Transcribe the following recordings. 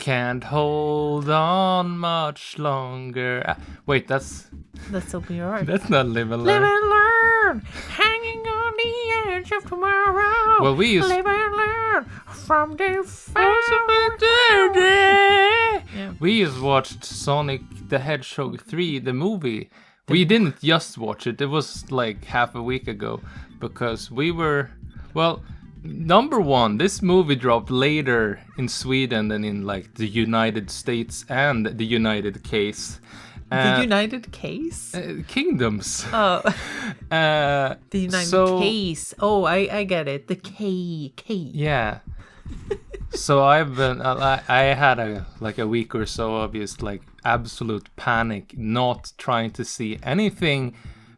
Can't hold on much longer. Wait, that's Open Your Heart. That's not Live and Live Learn. and learn, hanging on the edge of tomorrow. Well, we used... Live and learn from the Yeah. We just watched Sonic the Hedgehog 3, the movie. We didn't just watch it. It was like half a week ago because we were... Well, number one, this movie dropped later in Sweden than in like the United States and the United Case. The United Case? Kingdoms. Oh. The United Case. Oh, I get it. The K. Yeah. So I've been, I had a week or so of just like absolute panic, not trying to see anything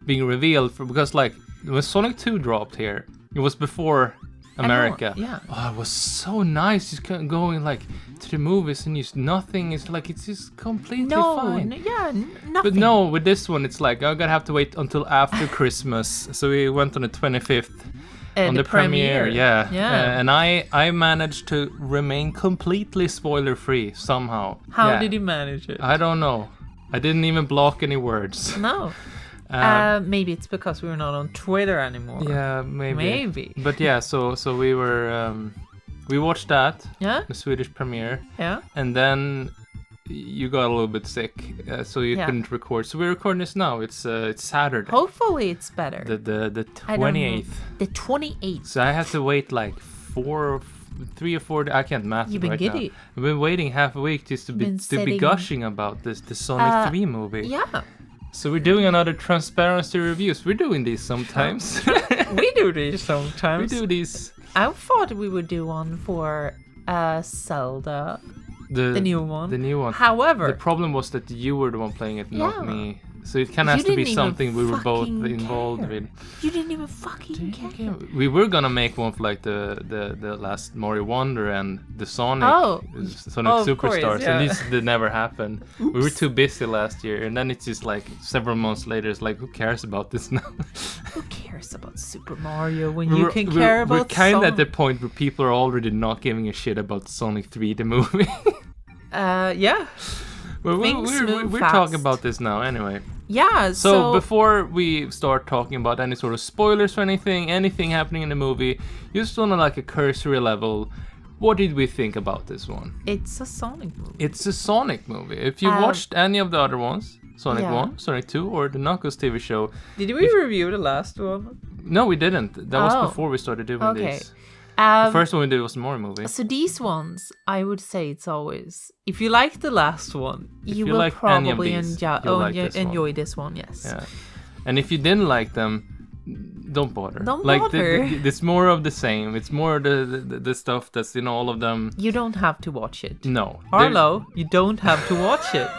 being revealed because like when Sonic 2 dropped here, it was before America. Yeah. Oh, it was so nice just going like to the movies and just nothing is like it's just completely fine. Nothing. But no, with this one it's like I'm gonna have to wait until after Christmas. So we went on the 25th. On the premiere, yeah. And I managed to remain completely spoiler-free somehow. How did you manage it? I don't know. I didn't even block any words. No. Maybe it's because we're not on Twitter anymore. Yeah, maybe. But yeah, so we were we watched that. Yeah. The Swedish premiere. Yeah. And then you got a little bit sick, so you couldn't record. So we're recording this now. It's Saturday. Hopefully it's better. The 28th. The 28th. So I had to wait like 3 or 4 I can't math You've it been right giddy. now. I've been waiting half a week just to be gushing about the Sonic 3 movie. Yeah. So we're doing another transparency reviews. We're doing these sometimes. We do these sometimes. We do these. I thought we would do one for Zelda. The new one. The new one. However, the problem was that you were the one playing it, not me. So it kind of has to be something we were both involved with. You didn't even fucking care. We were gonna make one for like the last Mario Wonder and the Sonic Superstars, course, yeah. and this did never happen. We were too busy last year, and then it's just like several months later. It's like, who cares about this now? Who cares about Super Mario when you can care about? We're kind of at the point where people are already not giving a shit about Sonic 3, the movie. Yeah. Well, we're talking about this now anyway. Yeah, so before we start talking about any sort of spoilers or anything happening in the movie, just on like a cursory level, what did we think about this one? It's a Sonic movie. It's a Sonic movie. If you watched any of the other ones, Sonic 1, Sonic 2, or the Knuckles TV show... Did we review the last one? No, we didn't. That was before we started doing this. The first one we did was the Mario movie. So these ones, I would say it's always... If you like the last one, you will like probably enjoy this one, yes. Yeah. And if you didn't like them, don't bother. Don't like bother. It's more of the same. It's more the stuff that's in all of them. You don't have to watch it. No. Arlo, you don't have to watch it.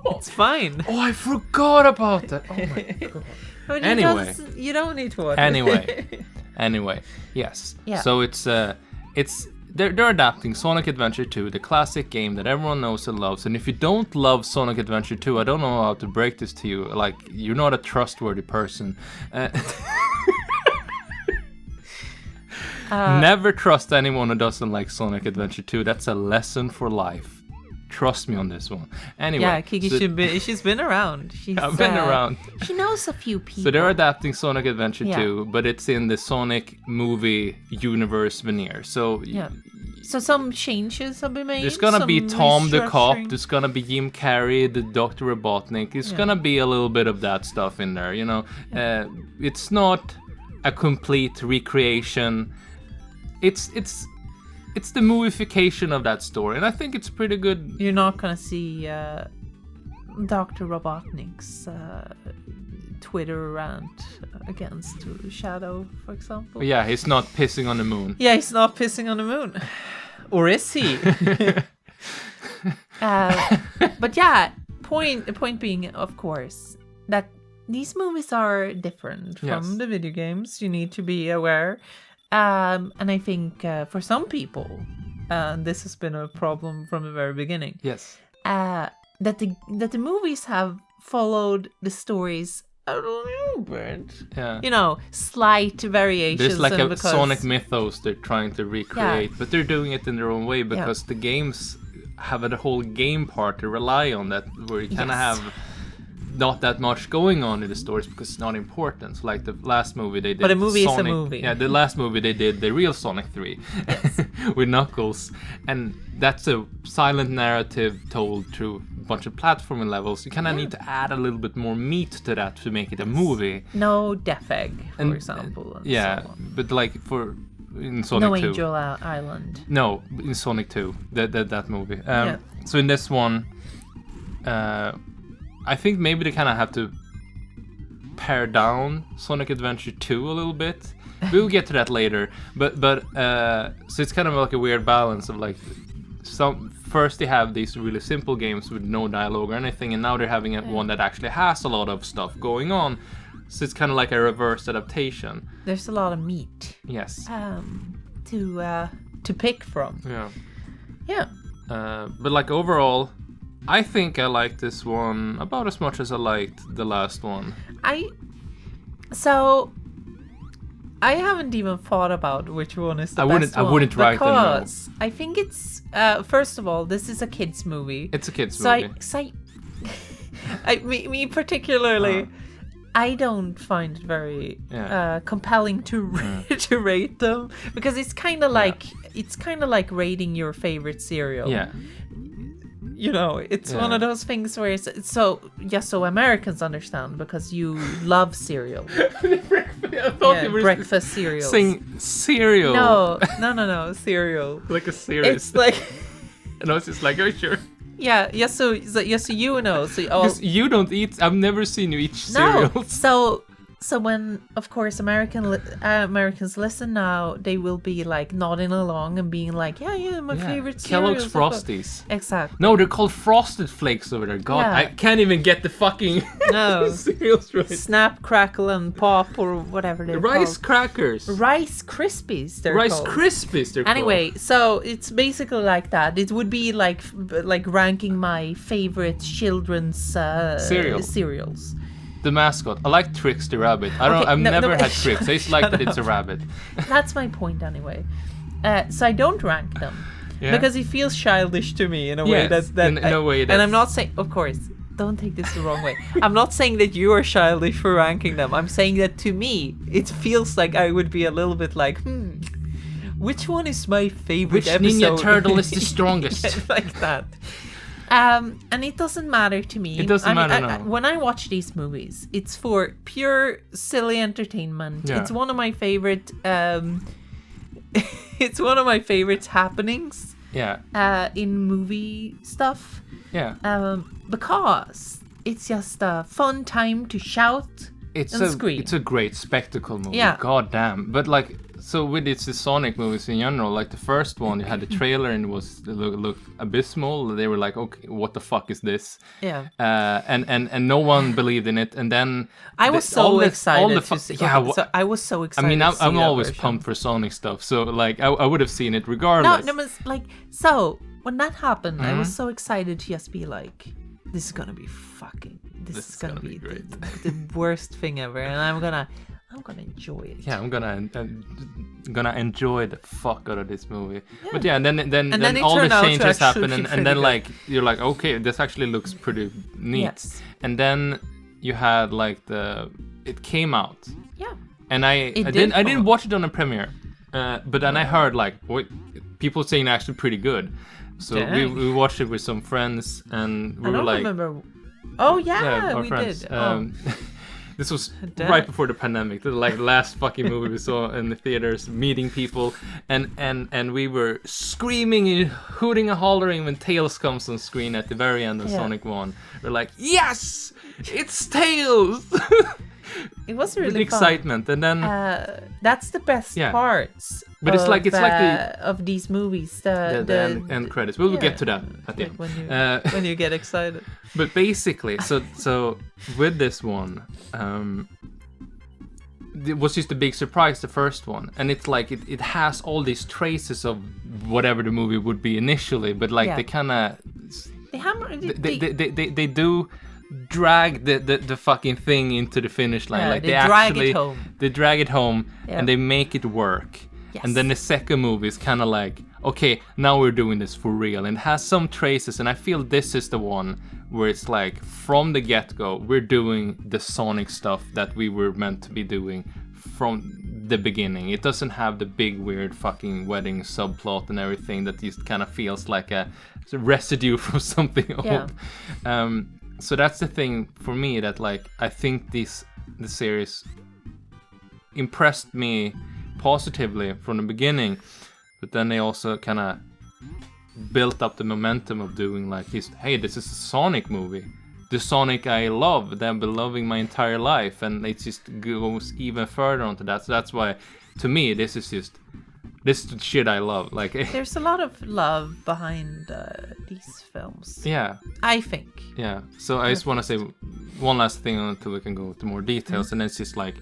It's fine. Oh, I forgot about that. Oh my god. Anyway. You don't need to watch it. Anyway, yes. Yeah. So they're adapting Sonic Adventure 2, the classic game that everyone knows and loves. And if you don't love Sonic Adventure 2, I don't know how to break this to you. Like, you're not a trustworthy person. Never trust anyone who doesn't like Sonic Adventure 2. That's a lesson for life. Trust me on this one. Anyway. Yeah, Kiki, she's been around. I've been around. She knows a few people. So they're adapting Sonic Adventure 2, but it's in the Sonic movie universe veneer. So So some changes have been made. There's gonna be Tom the cop. There's gonna be Jim Carrey, the Dr. Robotnik. It's gonna be a little bit of that stuff in there. You know, it's not a complete recreation. It's the movification of that story, and I think it's pretty good. You're not gonna see Dr. Robotnik's Twitter rant against Shadow, for example. Yeah, he's not pissing on the moon. Yeah, he's not pissing on the moon. Or is he? But yeah, the point being, of course, that these movies are different from the video games. You need to be aware. And I think for some people, this has been a problem from the very beginning. Yes. That the movies have followed the stories a little bit. Yeah. You know, slight variations. There's like a Sonic mythos they're trying to recreate, but they're doing it in their own way because the games have a whole game part to rely on, that where you kind of Yes. have not that much going on in the stories because it's not important. So like the last movie they did, But a movie is a Sonic, movie. Yeah, the last movie they did the real Sonic 3 with Knuckles, and that's a silent narrative told through a bunch of platforming levels. You kind of need to add a little bit more meat to that to make it a movie. No Death Egg, for And, example. And Yeah, so on. but like in Sonic No 2. Angel Island. No, in Sonic 2, that movie. Yeah. So in this one, I think maybe they kind of have to pare down Sonic Adventure 2 a little bit. We'll get to that later. But so it's kind of like a weird balance of like first they have these really simple games with no dialogue or anything, and now they're having one that actually has a lot of stuff going on. So it's kind of like a reverse adaptation. There's a lot of meat. Yes. To pick from. Yeah. Yeah. But like overall, I think I like this one about as much as I liked the last one. I haven't even thought about which one is the best one. I wouldn't write them, no. Because I think it's first of all, this is a kids movie. It's a kids movie. Me particularly, I don't find it very compelling to to rate them, because it's kind of like rating your favorite cereal. Yeah. You know, it's one of those things where it's so Americans understand, because you love cereal. I thought you were breakfast cereals. saying cereal. No, cereal. Like a series. It's like And I was just like, oh sure. So you know. So Because you don't eat. I've never seen you eat cereals. No. So when, of course, Americans listen now, they will be like nodding along and being like, yeah, my favorite cereal. Kellogg's Frosties. Exactly. No, they're called Frosted Flakes over there. God, Yeah. I can't even get the fucking cereals right. Snap, Crackle, and Pop, or whatever they're Rice called. Crackers. Rice Krispies, they're Rice called. Krispies, they're Anyway, so it's basically like that. It would be like ranking my favorite children's cereals. The mascot. I like Trix the rabbit. I've never had Trix. I just like that it's a rabbit. That's my point anyway. So I don't rank them because it feels childish to me in a way that in a way and I'm not saying, of course, don't take this the wrong way. I'm not saying that you are childish for ranking them. I'm saying that to me, it feels like I would be a little bit like, which one is my favorite Which episode? Ninja Turtle is the strongest? Like that. And it doesn't matter to me. It doesn't matter, no. When I watch these movies, it's for pure silly entertainment. Yeah. It's one of my favorite. It's one of my favorite happenings. Yeah. In movie stuff. Yeah. Because it's just a fun time to shout and scream. It's a great spectacle movie. Yeah. God damn. But like, so with the Sonic movies in general, like the first one, you had the trailer and it looked abysmal. They were like, okay, what the fuck is this? Yeah. And no one believed in it. And then I was so excited to see. Yeah. So I was so excited. I mean, to see I'm that always version. pumped for Sonic stuff. So like, I would have seen it regardless. No, it's like, so when that happened, I was so excited to just be like, this is gonna be fucking. This is gonna be great. the worst thing ever, and I'm gonna enjoy it. Yeah, I'm gonna enjoy the fuck out of this movie. Yeah. But yeah, then it all the turned out to changes happen, actually be and then pretty like you're like, okay, this actually looks pretty neat. Yes. And then you had like it came out. Yeah. And I didn't watch it on a premiere, but then I heard like people saying actually pretty good. So we watched it with some friends, and we were like, remember. Oh yeah, our we friends. did. This was right before the pandemic. This was like the last fucking movie we saw in the theaters, meeting people, and we were screaming and hooting and hollering when Tails comes on screen at the very end of Sonic 1. We're like, yes, it's Tails! It was really with fun. excitement, and then that's the best parts. But it's like the of these movies, the end credits. We'll get to that at the end. When you get excited. But basically, so with this one, it was just a big surprise, the first one, and it's like it has all these traces of whatever the movie would be initially, but like they kind of they do drag the fucking thing into the finish line. Like they drag it home, and they make it work. Yes. And then the second movie is kind of like, okay, now we're doing this for real. And it has some traces, and I feel this is the one where it's like, from the get-go, we're doing the Sonic stuff that we were meant to be doing from the beginning. It doesn't have the big weird fucking wedding subplot and everything that just kind of feels like a residue from something old. So that's the thing for me, that like I think the series impressed me positively from the beginning, but then they also kind of built up the momentum of doing like, hey, this is a Sonic movie. The Sonic I love, that I've been loving my entire life, and it just goes even further onto that. So that's why, to me, this is the shit I love. Like, there's a lot of love behind these films. Yeah, I think. Yeah. So I just want to say one last thing until we can go into more details, and it's just like,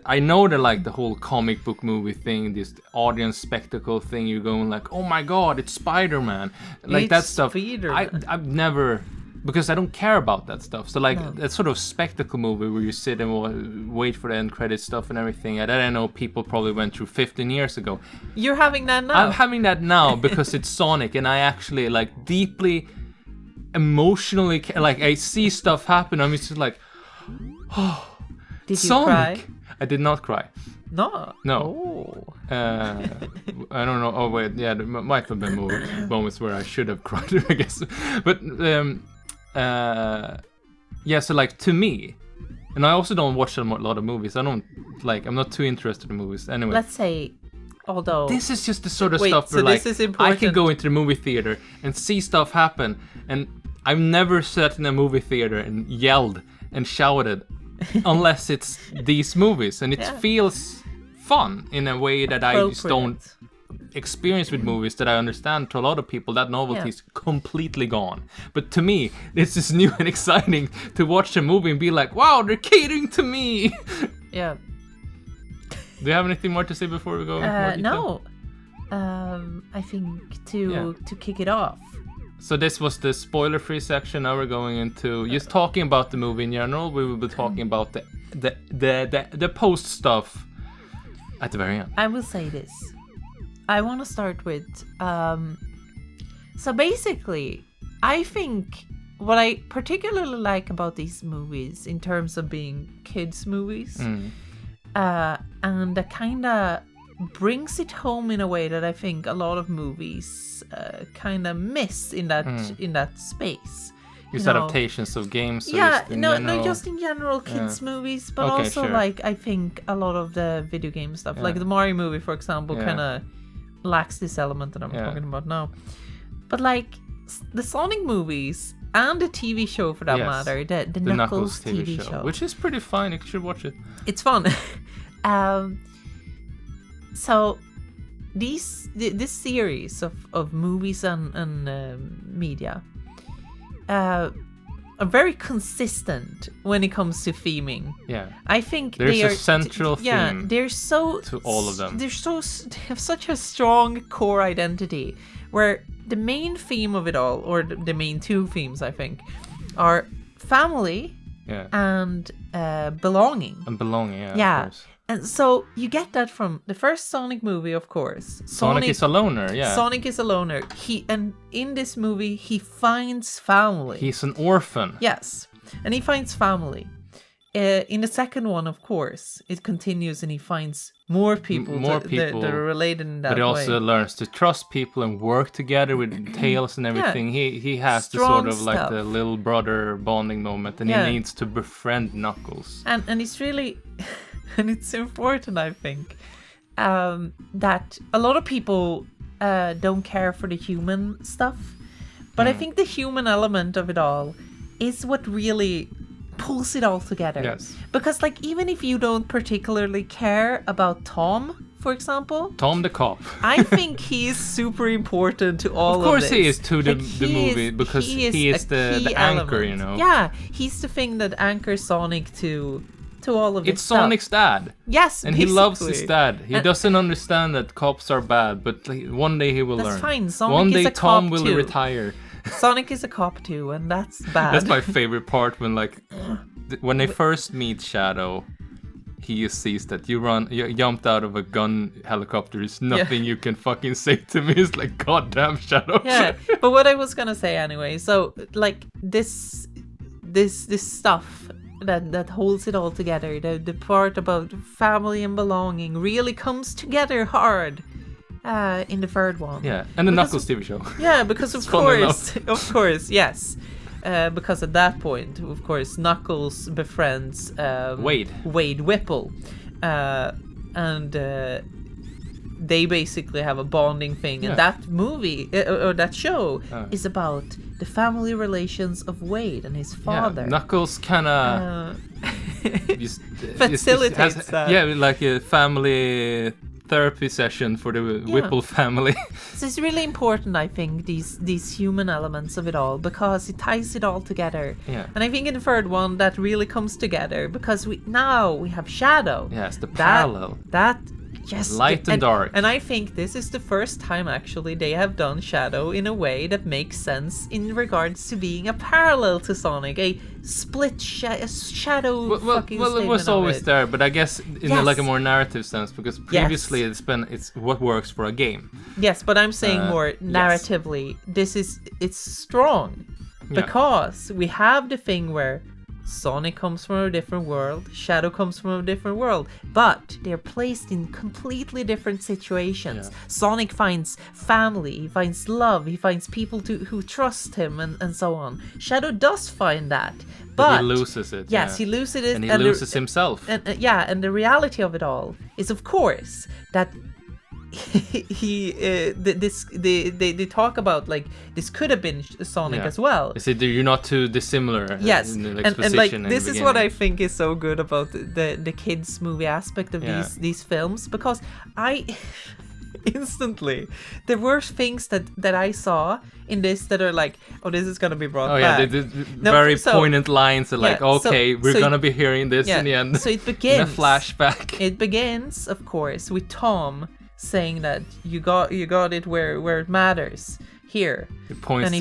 I know that like the whole comic book movie thing, this audience spectacle thing, you're going like, oh my god, it's Spider-Man, like it's that stuff. I've never. Because I don't care about that stuff. So like that sort of spectacle movie where you sit and wait for the end credit stuff and everything. And I know people probably went through 15 years ago. You're having that now? I'm having that now because it's Sonic, and I actually like deeply emotionally, like I see stuff happen. I'm just like, oh, did you Sonic. Cry? I did not cry. No. Oh. I don't know. Oh wait, yeah, there might have been moments where I should have cried, I guess. But yeah, so like to me, and I also don't watch a lot of movies. I'm not too interested in movies anyway. Let's say, although this is just the sort of stuff where like I can go into the movie theater and see stuff happen, and I've never sat in a movie theater and yelled and shouted unless it's these movies, and it feels fun in a way that I just don't experience with movies that I understand. To a lot of people that novelty is completely gone, but to me this is new and exciting to watch a movie and be like, wow, they're catering to me. Yeah. Do you have anything more to say before we go? No. I think to kick it off, so this was the spoiler-free section. Now we're going into just talking about the movie in general. We will be talking about the post stuff at the very end. I will say this. I want to start with, so basically, I think what I particularly like about these movies in terms of being kids' movies, and that kind of brings it home in a way that I think a lot of movies kind of miss in that space. These adaptations of games. No, just in general kids movies, but also like I think a lot of the video game stuff, like the Mario movie, for example, kind of lacks this element that I'm talking about now. But like the Sonic movies and the TV show, for that matter, the Knuckles TV show, which is pretty fun. You should watch it. It's fun. So this series of movies and media are very consistent when it comes to theming. Yeah, I think there's a central theme. Yeah, they're so to all of them. They have such a strong core identity, where the main theme of it all, or the main two themes, I think, are family and belonging. And belonging, yeah. Of course. And so you get that from the first Sonic movie, of course. Sonic is a loner, yeah. Sonic is a loner. And in this movie, he finds family. He's an orphan. Yes, and he finds family. In the second one, of course, it continues, and he finds more people that are related in that way. But he also learns to trust people and work together with Tails and everything. He has the Strong sort of like stuff. the little brother bonding moment, and he needs to befriend Knuckles. And it's really... And it's important, I think, that a lot of people don't care for the human stuff. But I think the human element of it all is what really pulls it all together. Yes. Because, like, even if you don't particularly care about Tom, for example... Tom the cop. I think he is super important to all of this. Of course he is to the movie, because he is the anchor, you know. Yeah, he's the thing that anchors Sonic to all of this It's Sonic's dad. Yes, and basically. he loves his dad. He doesn't understand that cops are bad, but one day he will learn. That's fine. Sonic one is day a Tom cop will too. retire. Sonic is a cop too, and that's bad. That's my favorite part when when they first meet Shadow. he sees that you jumped out of a gun helicopter. There's nothing you can fucking say to me. It's like, goddamn, Shadow. Yeah, but what I was gonna say anyway, so like this stuff that holds it all together, the part about family and belonging really comes together hard in the third one. Yeah, and the Knuckles TV show. Yeah, because of course, yes. Because at that point, of course, Knuckles befriends Wade Whipple, and they basically have a bonding thing. And that movie or that show is about the family relations of Wade and his father. Yeah, Knuckles kind of facilitates that. Yeah, like a family therapy session for the Whipple family. So it's really important, I think, these human elements of it all, because it ties it all together. Yeah. And I think in the third one that really comes together, because we have Shadow. Yes, the parallel. Yes, light and dark. And I think this is the first time actually they have done Shadow in a way that makes sense in regards to being a parallel to Sonic, a split shadow. Well, it was always there, but I guess in a more narrative sense, because previously it's what works for a game. Yes, but I'm saying more narratively. It's strong because we have the thing where Sonic comes from a different world, Shadow comes from a different world, but they're placed in completely different situations. Yeah. Sonic finds family, he finds love, he finds people who trust him, and so on. Shadow does find that, but he loses it. Yes, he loses it, and he loses himself. And the reality of it all is, of course, that they talk about like this could have been Sonic as well. They say you're not too dissimilar. Yes, in the and like this is what I think is so good about the kids movie aspect of these films, because I instantly there were things that I saw in this that are like, oh, this is gonna be brought back. Very poignant lines are like, okay, we're gonna be hearing this in the end. So it begins in a flashback. It begins, of course, with Tom saying that you got it where it matters. Here. He points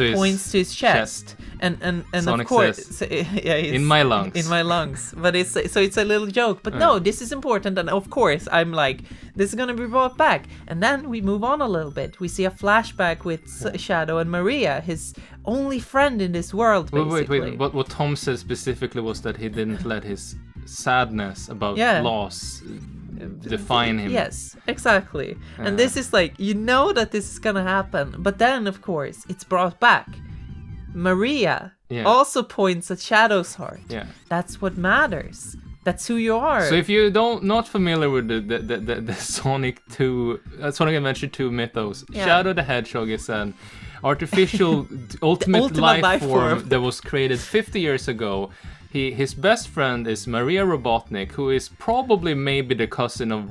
to his chest. And Sonic of course says, in my lungs. In my lungs. But it's a little joke. But no, this is important, and of course I'm like, this is gonna be brought back. And then we move on a little bit. We see a flashback with Shadow and Maria, his only friend in this world, basically. Wait. What Tom said specifically was that he didn't let his sadness about loss define him. Yes, exactly. And this is like, you know that this is gonna happen, but then of course it's brought back. Maria also points at Shadow's heart. Yeah, that's what matters. That's who you are. So if you not familiar with the Sonic Adventure 2 mythos, Shadow the Hedgehog is an artificial ultimate life form that was created 50 years ago. His best friend is Maria Robotnik, who is probably maybe the cousin of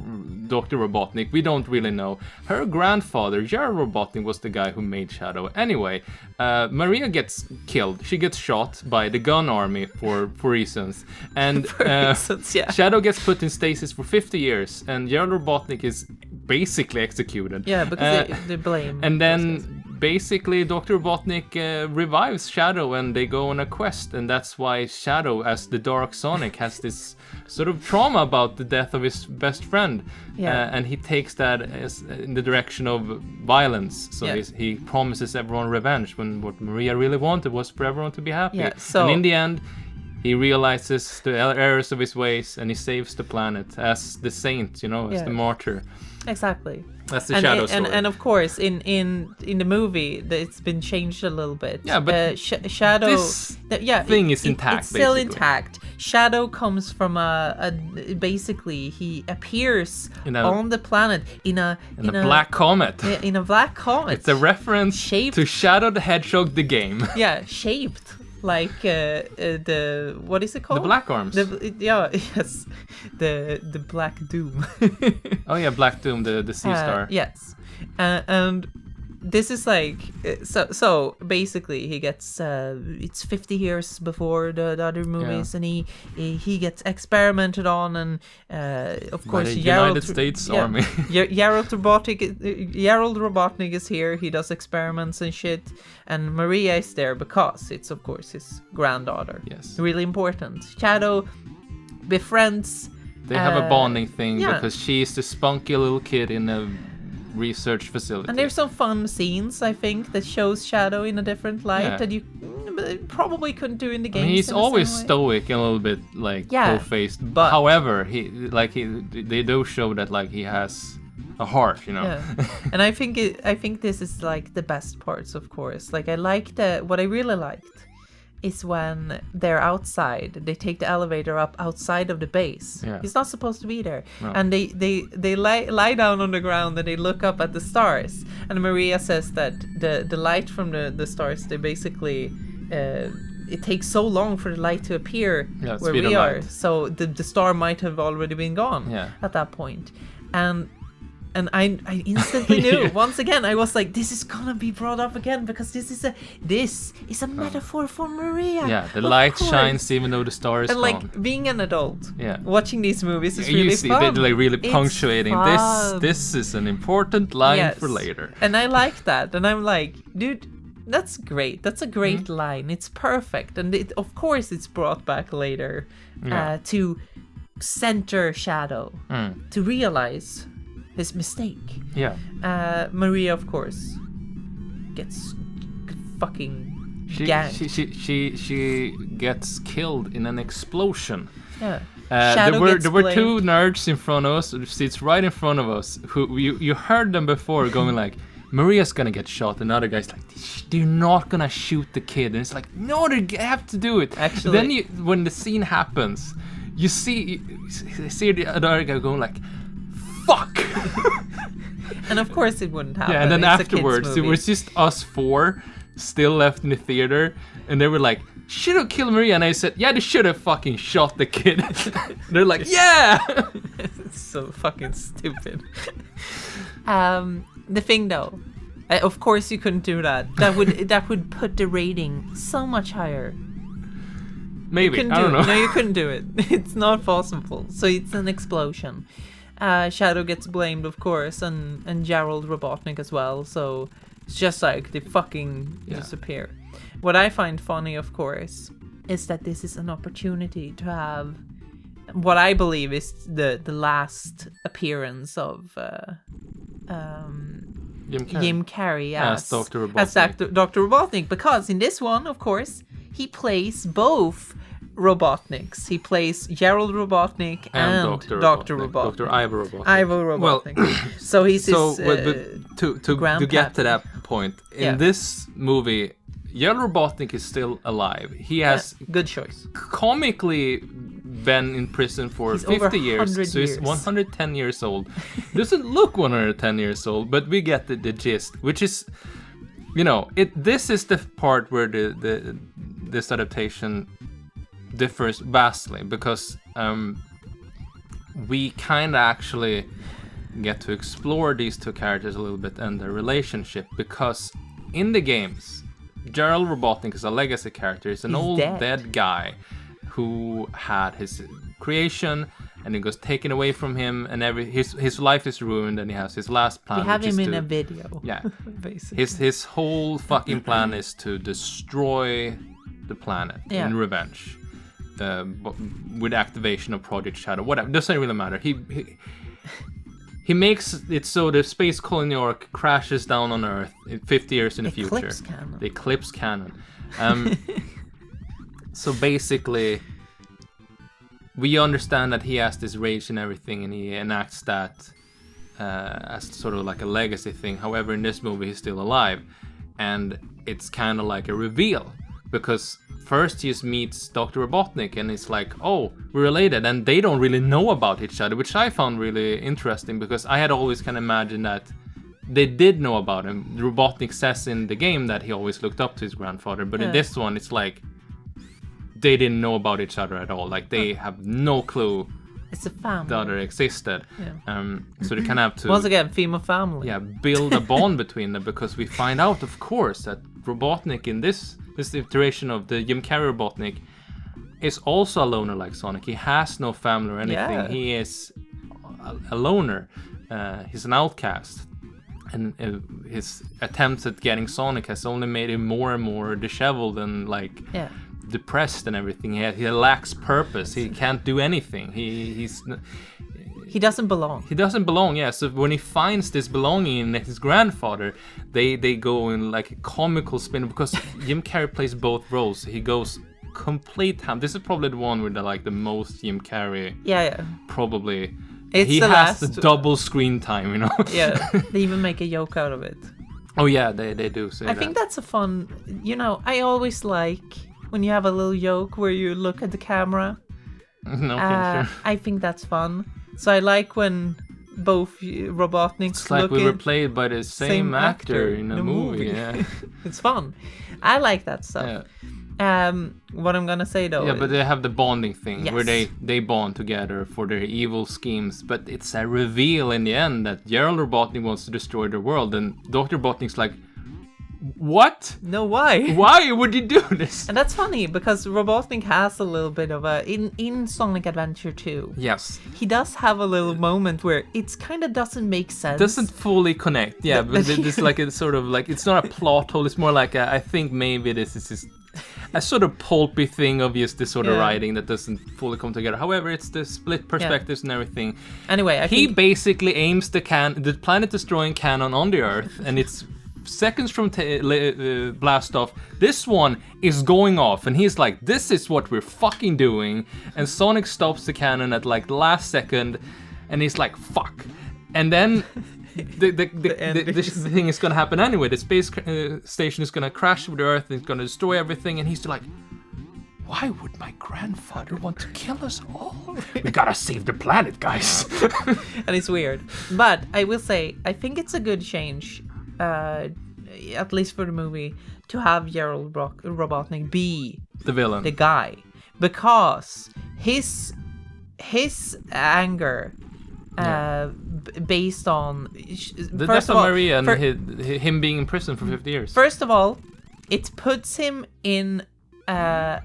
Dr. Robotnik. We don't really know. Her grandfather, Gerald Robotnik, was the guy who made Shadow. Anyway, Maria gets killed. She gets shot by the gun army for reasons. And Shadow gets put in stasis for 50 years. And Gerald Robotnik is basically executed. Yeah, because they blame. And then basically Dr. Robotnik revives Shadow, and they go on a quest, and that's why Shadow, as the Dark Sonic, has this sort of trauma about the death of his best friend, and he takes that as in the direction of violence. So he promises everyone revenge, when what Maria really wanted was for everyone to be happy. And in the end, he realizes the errors of his ways, and he saves the planet as the saint, as the martyr. Exactly. That's the Shadow story. And of course, in the movie, it's been changed a little bit. Yeah, but Shadow. This thing is intact. It's still intact. Shadow comes from basically he appears on the planet in a black comet. In a black comet. It's a reference to Shadow the Hedgehog, the game. Yeah, shaped like the, what is it called? The Black Arms. The Black Doom. Oh yeah, Black Doom, the sea star. Yes, and this is like so basically he gets it's 50 years before the other movies, and he gets experimented on, and of course the United States Army. Gerald Robotnik is here. He does experiments and shit, and Maria is there because it's of course his granddaughter. Yes, really important. Shadow befriends They have a bonding thing yeah. because she's the spunky little kid in a research facility. And there's some fun scenes, I think, that shows Shadow in a different light that you probably couldn't do in the games. He's always stoic and a little bit like cold-faced. But however, they do show that like he has a heart, you know. Yeah. And I think this is like the best parts, of course. Like what I really liked is when they're outside. They take the elevator up outside of the base. Yeah. He's not supposed to be there. No. And they lie down on the ground and they look up at the stars. And Maria says that the light from the stars, they basically it takes so long for the light to appear where we are. So the star might have already been gone at that point. And I instantly knew. Once again, I was like, this is gonna be brought up again because this is a metaphor for Maria. Yeah, the light shines even though the star is gone. And like being an adult, yeah, watching these movies is really fun. They're like really punctuating. This is an important line for later. And I like that. And I'm like, dude, that's great. That's a great line. It's perfect. And of course it's brought back later to center Shadow, to realize his mistake. Yeah. Maria, of course, gets fucking gagged. She gets killed in an explosion. Yeah. There were two nerds in front of us, sits right in front of us, who you heard them before going like, Maria's gonna get shot, and the other guy's like, they're not gonna shoot the kid, and it's like, no, they have to do it. Actually, then when the scene happens, you see the other guy going like, fuck. And of course it wouldn't happen. Yeah, and then afterwards it was just us four still left in the theater, and they were like, should have killed Maria, and I said, yeah, they should have fucking shot the kid. They're like, yeah. It's so fucking stupid. The thing though, of course you couldn't do that. That would put the rating so much higher. Maybe, I don't know. No, you couldn't do it. It's not possible. So it's an explosion. Shadow gets blamed, of course, and Gerald Robotnik as well. So it's just like they fucking disappear. What I find funny, of course, is that this is an opportunity to have what I believe is the last appearance of Jim Carrey as Dr. Robotnik. Dr. Robotnik, because in this one, of course, he plays both Robotniks. He plays Gerald Robotnik and Dr. Robotnik. Dr. Ivor Robotnik. Well, so he's to get to that point, in this movie, Gerald Robotnik is still alive. He has good choice. Comically been in prison for 50 years, so he's 110 years old. Doesn't look 110 years old, but we get the gist, which is, this is the part where this adaptation differs vastly, because we kind of actually get to explore these two characters a little bit and their relationship, because in the games, Gerald Robotnik is a legacy character. He's an old dead guy who had his creation, and it was taken away from him, and his life is ruined, and he has his last plan. We have him in a video. Yeah, basically. His whole fucking plan is to destroy the planet in revenge, with activation of Project Shadow. Whatever, doesn't really matter. He makes it so the space colony New York crashes down on Earth in 50 years in the future. The Eclipse Cannon. So basically, we understand that he has this rage and everything, and he enacts that as sort of like a legacy thing. However, in this movie, he's still alive, and it's kind of like a reveal, because first he just meets Dr. Robotnik, and it's like, oh, we're related, and they don't really know about each other, which I found really interesting, because I had always kind of imagined that they did know about him. Robotnik says in the game that he always looked up to his grandfather, but in this one, it's like they didn't know about each other at all. Like, they have no clue it's a family. The other existed. Yeah. So they kind of have to... Once again, theme of family. Yeah, build a bond between them, because we find out, of course, that Robotnik in this iteration of the Jim Carrey Robotnik is also a loner like Sonic. He has no family or anything. Yeah. He is a loner. He's an outcast. And his attempts at getting Sonic has only made him more and more disheveled and like depressed and everything. He lacks purpose. He can't do anything. He doesn't belong. He doesn't belong, yeah. So when he finds this belonging in his grandfather, they go in like a comical spin because Jim Carrey plays both roles. He goes complete ham. This is probably the one with the most Jim Carrey. Yeah. Probably. He has the double screen time, you know. Yeah. They even make a joke out of it. Oh yeah, they do say that. I think that's a fun. I always like when you have a little joke where you look at the camera. Sure. I think that's fun. So I like when both Robotniks it's like we were played by the same actor in a movie. Yeah. It's fun. I like that stuff. Yeah. What I'm gonna say though. Yeah, but they have the bonding thing where Yes. they bond together for their evil schemes. But it's a reveal in the end that Gerald Robotnik wants to destroy the world, and Dr. Robotnik's like, what? No, why? Why would you do this? And that's funny because Robotnik has a little bit of a in Sonic Adventure 2. Yes. He does have a little moment where it's kind of doesn't make sense. Doesn't fully connect. Yeah, but it's like it's sort of like it's not a plot hole. It's more like I think maybe this is just a sort of pulpy thing of just this sort of writing that doesn't fully come together. However, it's the split perspectives and everything. Anyway, he basically aims the planet destroying cannon on the Earth, and it's seconds from blast off. This one is going off, and he's like, "This is what we're fucking doing." And Sonic stops the cannon at like the last second, and he's like, "Fuck!" And then this thing is gonna happen anyway. The space station is gonna crash with the Earth, and it's gonna destroy everything. And he's like, "Why would my grandfather want to kill us all? We gotta save the planet, guys." And it's weird. But I will say, I think it's a good change, at least for the movie, to have Gerald Robotnik be the villain, the guy, because his anger, based on the death of Maria and him being in prison for 50 years. First of all, it puts him in a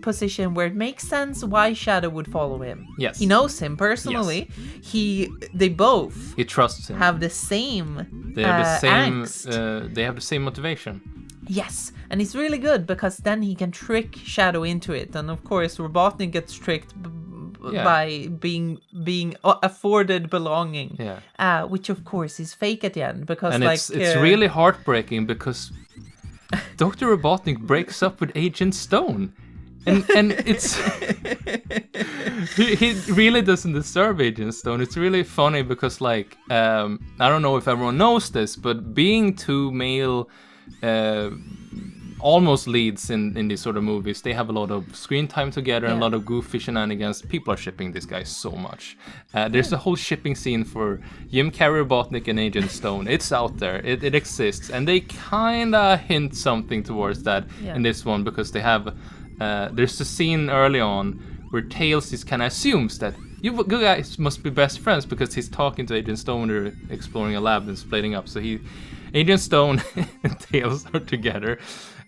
position where it makes sense why Shadow would follow him. Yes. He knows him personally. Yes. They both he trusts him. Have the same they have the same angst. They have the same motivation. Yes, and it's really good because then he can trick Shadow into it, and of course Robotnik gets tricked by being afforded belonging. Yeah. Which of course is fake at the end because and it's really heartbreaking because Dr. Robotnik breaks up with Agent Stone. And it's he really doesn't deserve Agent Stone. It's really funny because I don't know if everyone knows this, but being two male almost leads in these sort of movies, they have a lot of screen time together and a lot of goofy shenanigans. People are shipping this guy so much. There's a whole shipping scene for Jim Carrey, Robotnik, and Agent Stone. It's out there. It exists, and they kinda hint something towards that in this one because they have there's a scene early on where Tails is kind of assumes that you guys must be best friends because he's talking to Agent Stone. They're exploring a lab and splitting up. So Agent Stone and Tails are together,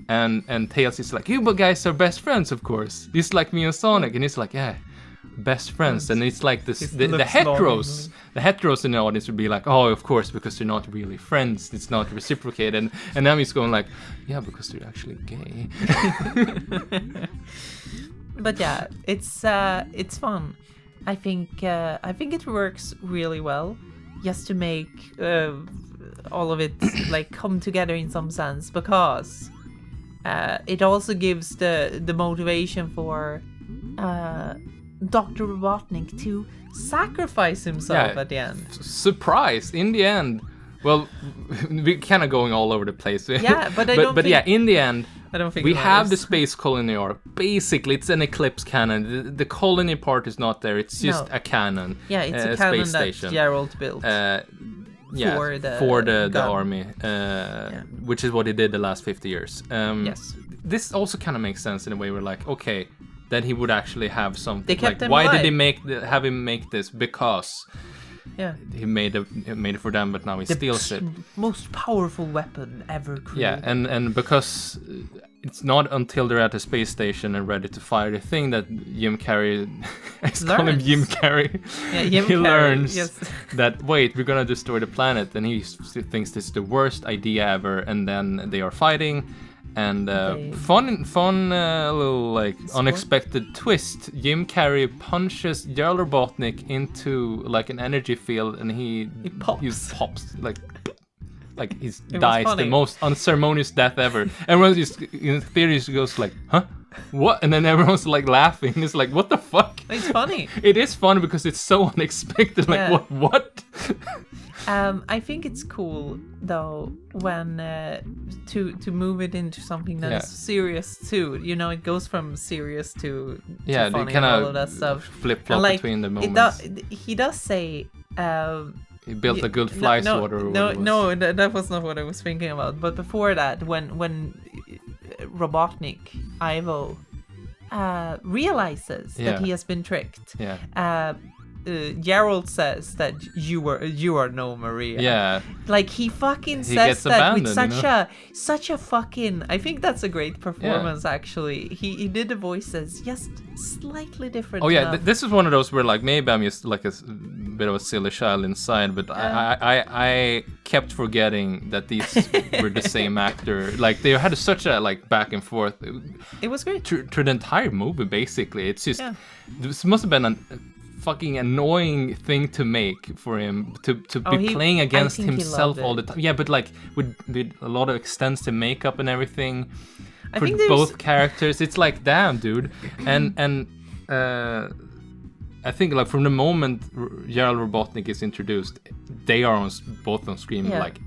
and Tails is like, "You guys are best friends, of course. Just like me and Sonic." And he's like, "Yeah, best friends." And it's like this, the heteros in the audience would be like, "Oh, of course, because they're not really friends. It's not reciprocated." And now he's going like, "Yeah, because they're actually gay." But yeah, it's fun. I think it works really well, just to make all of it like come together in some sense, because it also gives the motivation for Dr. Robotnik to sacrifice himself at the end. Surprise! In the end, well, we're kind of going all over the place. Yeah, but in the end, I don't think we have the space colony arc. Basically, it's an eclipse cannon. The colony part is not there. It's just a cannon. Yeah, it's a cannon that Gerald built. For the army, which is what he did the last 50 years. Yes. This also kind of makes sense in a way. We're like, okay, that he would actually have something. They kept like, him why alive. did he have him make this? Because he made it for them, but now he steals it. Most powerful weapon ever created. Yeah, and because it's not until they're at the space station and ready to fire the thing that Jim Carrey, I call him Jim Carrey. Yeah, Jim he Carrey, learns yes. that wait, we're gonna destroy the planet, and he thinks this is the worst idea ever. And then they are fighting, And fun little like unexpected twist. Jim Carrey punches Jarl Robotnik into like an energy field, and he pops like he dies the most unceremonious death ever. Everyone just in theory goes like, huh? What? And then everyone's like laughing. It's like, what the fuck? It's funny. It is funny because it's so unexpected. Like, what? I think it's cool though when to move it into something that is serious too. You know, it goes from serious to funny and all of that stuff. Flip flop between the moments. He does say. He built a good fly swatter. No, that was not what I was thinking about. But before that, when Robotnik, Ivo, realizes that he has been tricked. Gerald says that you are no Maria. Yeah. Like he fucking says that with such a fucking. I think that's a great performance. Actually, he did the voices just slightly different. Oh yeah, this is one of those where like maybe I'm just like a bit of a silly child inside, but I kept forgetting that these were the same actor. Like they had such a like back and forth. It was great through the entire movie. Basically, it's just this must have been a fucking annoying thing to make for him to be playing against himself all the time. Yeah, but like with a lot of extensive makeup and everything for both characters. It's like, damn, dude. And I think like from the moment Gerald Robotnik is introduced, they are both on screen like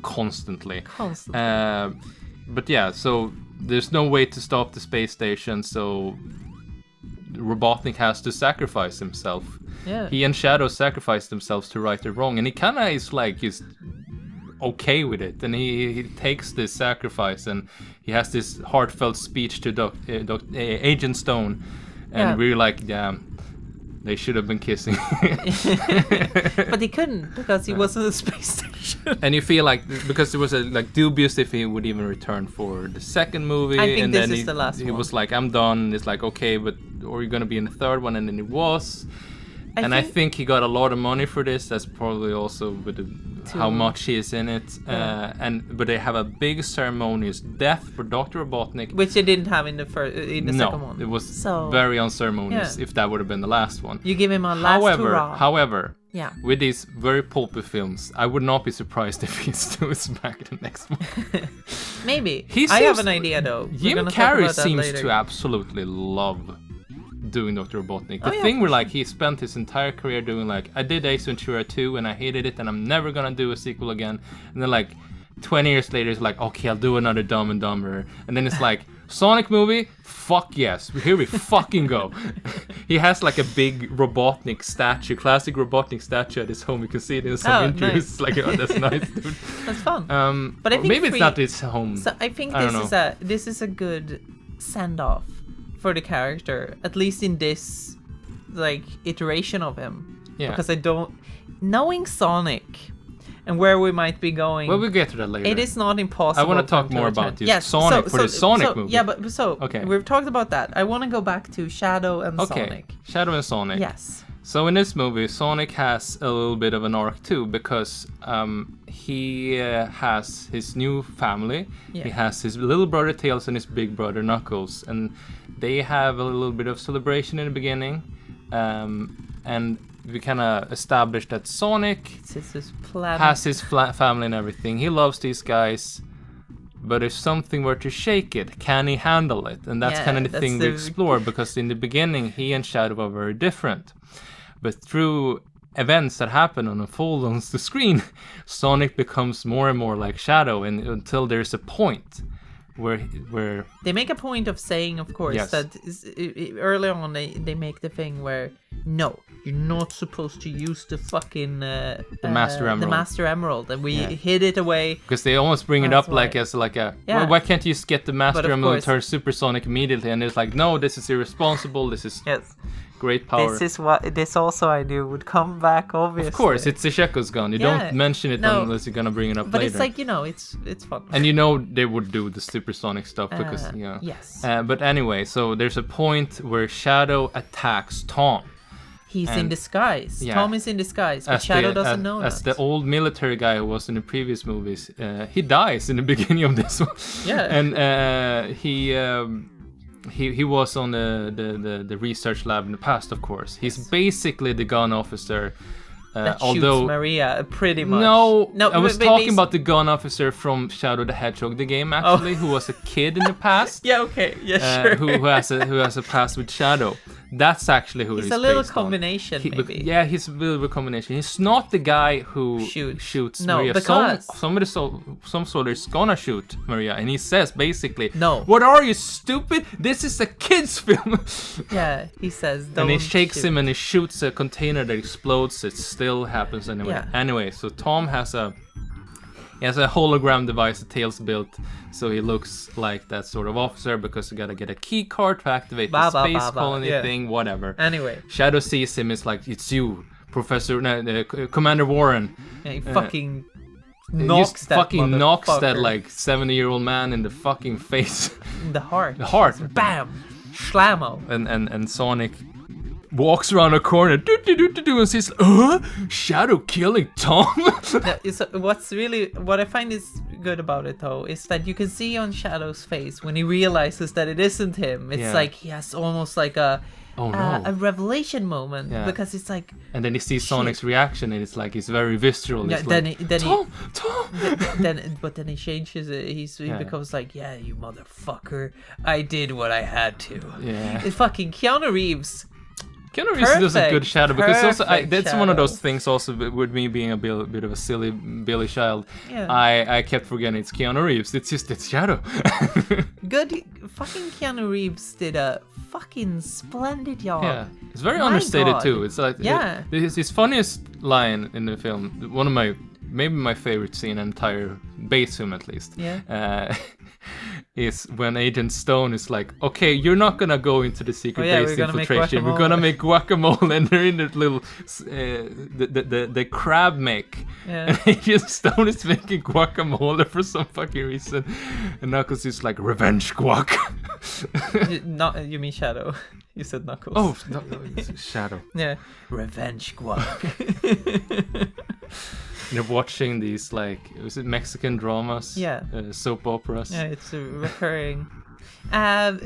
constantly. But yeah, so there's no way to stop the space station, so Robotnik has to sacrifice himself. Yeah. He and Shadow sacrifice themselves to right the wrong, and he kind of is like he's okay with it, and he takes this sacrifice, and he has this heartfelt speech to Agent Stone, and we're like, damn, they should have been kissing. But he couldn't because he was in the space station. And you feel like because it was like dubious if he would even return for the second movie. I think and this then is the last one. He was like, I'm done. It's like, okay, but are you gonna be in the third one? And then he was. I think he got a lot of money for this. That's probably also with how much he is in it. But they have a big ceremonious death for Dr. Robotnik, which they didn't have in the second one. It was very unceremonious. If that would have been the last one, you give him a last hurrah. However, with these very pulpy films, I would not be surprised if he still is back the next one. Maybe. I have an idea though. Jim Carrey seems to absolutely love doing Dr. Robotnik. The thing where like he spent his entire career doing like, I did Ace Ventura 2 and I hated it and I'm never gonna do a sequel again. And then like 20 years later it's like, okay, I'll do another Dumb and Dumber. And then it's like, Sonic movie? Fuck yes. Here we fucking go. He has like a big Robotnik statue, classic Robotnik statue at his home. You can see it in some interviews. Nice. It's like, oh, that's nice, dude. That's fun. But I think maybe it's not his home. So I think this is a good send-off for the character, at least in this like iteration of him. Because knowing Sonic and where we might be going. Well, we'll get to that later. It is not impossible. I want to talk more about Sonic for the Sonic movie. Yeah, but we've talked about that. I want to go back to Shadow and Sonic. Shadow and Sonic. Yes. So in this movie, Sonic has a little bit of an arc too, because he has his new family. He has his little brother Tails and his big brother Knuckles, and they have a little bit of celebration in the beginning. And we kind of established that Sonic has his family and everything. He loves these guys, but if something were to shake it, can he handle it? And that's kind of the thing we explore, because in the beginning, he and Shadow are very different. But through events that happen and unfold on the screen, Sonic becomes more and more like Shadow, and until there's a point where they make a point of saying, of course, that early on they make the thing where no, you're not supposed to use the fucking the Master Emerald, and we hid it away because they almost bring it up like as like a why can't you just get the Master Emerald and turn supersonic immediately? And it's like, no, this is irresponsible. This is great power. This also I knew would come back, obviously. Of course, it's the Shekko's gun. You don't mention it unless you're gonna bring it up later. But it's like, it's fun. And they would do the supersonic stuff because Yes. But anyway, so there's a point where Shadow attacks Tom. He's in disguise. Yeah. Tom is in disguise, but Shadow doesn't know that. As the old military guy who was in the previous movies, he dies in the beginning of this one. Yeah. And he was on the research lab in the past, of course. He's basically the gun officer. That although shoots Maria pretty much. No, I was talking about the gun officer from Shadow the Hedgehog, the game actually, who was a kid in the past. Yeah, okay, yeah, sure. Who has a past with Shadow. That's actually who he's he's a little based combination, on. maybe. Yeah, he's a bit of a combination. He's not the guy who shoots Maria. Because Some sort is gonna shoot Maria, and he says basically, "No, what are you, stupid? This is a kids' film." Yeah, he says. Don't and he shakes shoot. him, and he shoots a container that explodes. It still happens anyway. Yeah. Anyway, so Tom has a hologram device that Tails built, so he looks like that sort of officer because you gotta get a key card to activate the space colony thing, whatever. Anyway, Shadow sees him, it's like, it's you, Commander Warren. And he fucking knocks that knocks that like 70-year-old man in the fucking face. In the heart. The heart. Bam! Slammo. And Sonic walks around a corner, and says, Shadow killing Tom? What I find is good about it though is that you can see on Shadow's face when he realizes that it isn't him. It's like he has almost like a revelation moment because it's like. And then he sees Sonic's reaction, and it's like it's very visceral. Yeah, it's Tom. But then he changes it. He becomes like, yeah, you motherfucker, I did what I had to. Yeah. It's fucking Keanu Reeves. Keanu Reeves does a good Shadow because also that's Shadow. one of those things. Also, with me being a bit of a silly Billy child, I kept forgetting it's Keanu Reeves. It's Shadow. Good fucking Keanu Reeves did a fucking splendid job. Yeah, it's very understated too. It's like his funniest line in the film. One of maybe my favorite scene, entire base film at least. Yeah. Is when Agent Stone is like, okay, you're not gonna go into the secret base infiltration. We're gonna make guacamole, and they're in that little the crab make. Yeah. And Agent Stone is making guacamole for some fucking reason, and Knuckles is like, revenge guac. You mean Shadow? You said Knuckles. Oh, no, it's Shadow. Yeah, revenge guac. They're watching these was it Mexican dramas? Yeah. Soap operas. Yeah, it's recurring.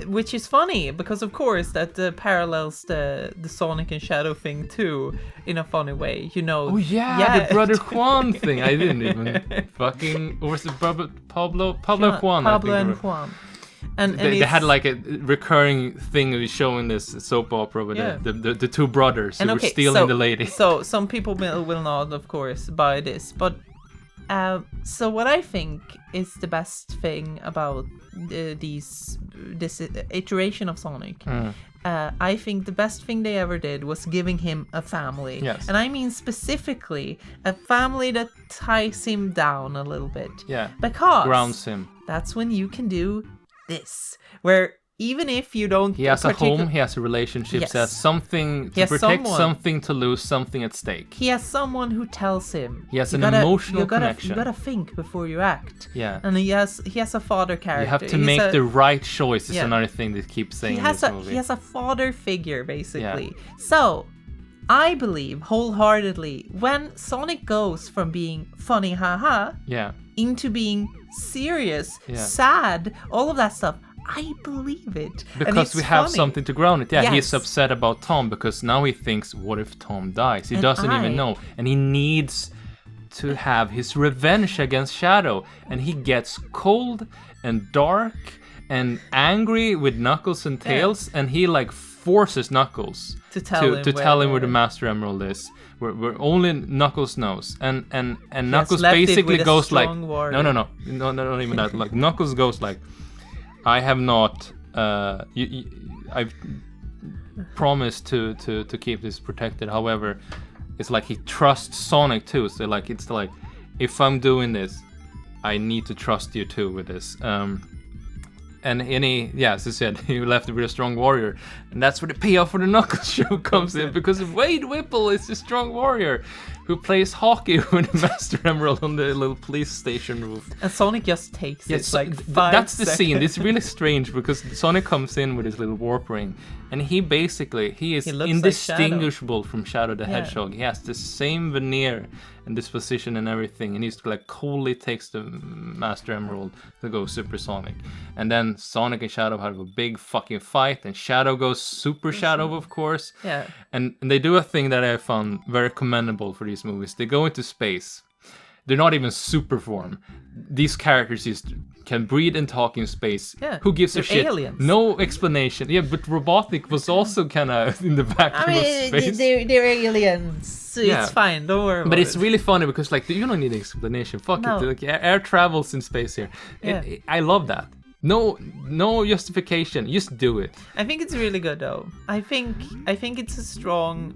Which is funny because of course that parallels the Sonic and Shadow thing too in a funny way, you know. Oh yeah, the Brother Juan thing. I didn't even fucking. Or was it Pablo Juan? Pablo and Juan. And they had like a recurring thing of showing this soap opera with the two brothers who were stealing the lady. So some people will not, of course, buy this, but so what I think is the best thing about this iteration of Sonic, I think the best thing they ever did was giving him a family. Yes. And I mean specifically a family that ties him down a little bit. Yeah. Because grounds him. That's when you can do this, where even if you don't, he has a home, he has a relationship, he has something to protect, something to lose, something at stake. He has someone who tells him. He has an emotional connection. You gotta think before you act. Yeah. And he has a father character. You have to make the right choice. Is another thing they keep saying in this movie. He has a father figure basically. Yeah. So I believe wholeheartedly when Sonic goes from being funny, haha, into being serious, sad, all of that stuff, I believe it. Because we have something to ground it. Yeah, he's upset about Tom because now he thinks, what if Tom dies? He doesn't even know. And he needs to have his revenge against Shadow. And he gets cold and dark and angry with Knuckles and Tails. And he forces Knuckles to tell him where the Master Emerald is. Where only Knuckles knows, and Knuckles basically goes like, no, not even that. Like Knuckles goes like, I have not, I've promised to keep this protected. However, it's like he trusts Sonic too. So it's like, if I'm doing this, I need to trust you too with this. and as I said, he left with a strong warrior, and that's where the payoff for the Knuckles show comes in, because Wade Whipple is a strong warrior who plays hockey with a Master Emerald on the little police station roof. And Sonic just takes it like 5 that's the seconds. scene. It's really strange because Sonic comes in with his little warp ring, and he is looks indistinguishable from Shadow the Yeah. Hedgehog. He has the same veneer and disposition and everything, and he's like coolly takes the Master Emerald to go supersonic. And then Sonic and Shadow have a big fucking fight, and Shadow goes super Shadow, of course. Yeah. And they do a thing that I found very commendable for these movies. They go into space. They're not even super form. These characters just can breathe and talk in space. Yeah, Who gives a they're shit? aliens. No explanation. Yeah, but Robotnik was also kind of in the vacuum of space. they're aliens. So Yeah. It's fine. Don't worry about But it's it. really funny because like you don't need an explanation. Fuck No. it. Like air travels in space here. Yeah. I love that. No justification. Just do it. I think it's really good though. I think it's a strong,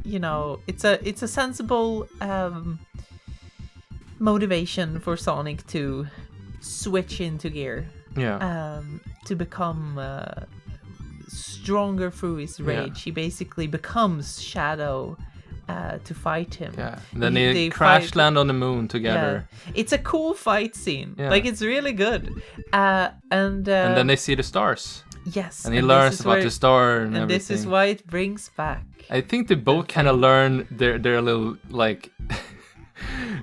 it's a sensible motivation for Sonic to switch into gear. Yeah. To become stronger through his rage. He basically becomes Shadow to fight him. Yeah. And then They they crash fight- land on the moon together. Yeah. It's a cool fight scene. Yeah. Like it's really good. And And then they see the stars. yes. And he this learns is about where- the star and And everything. this is why it brings back. I think they both kind of learn their little like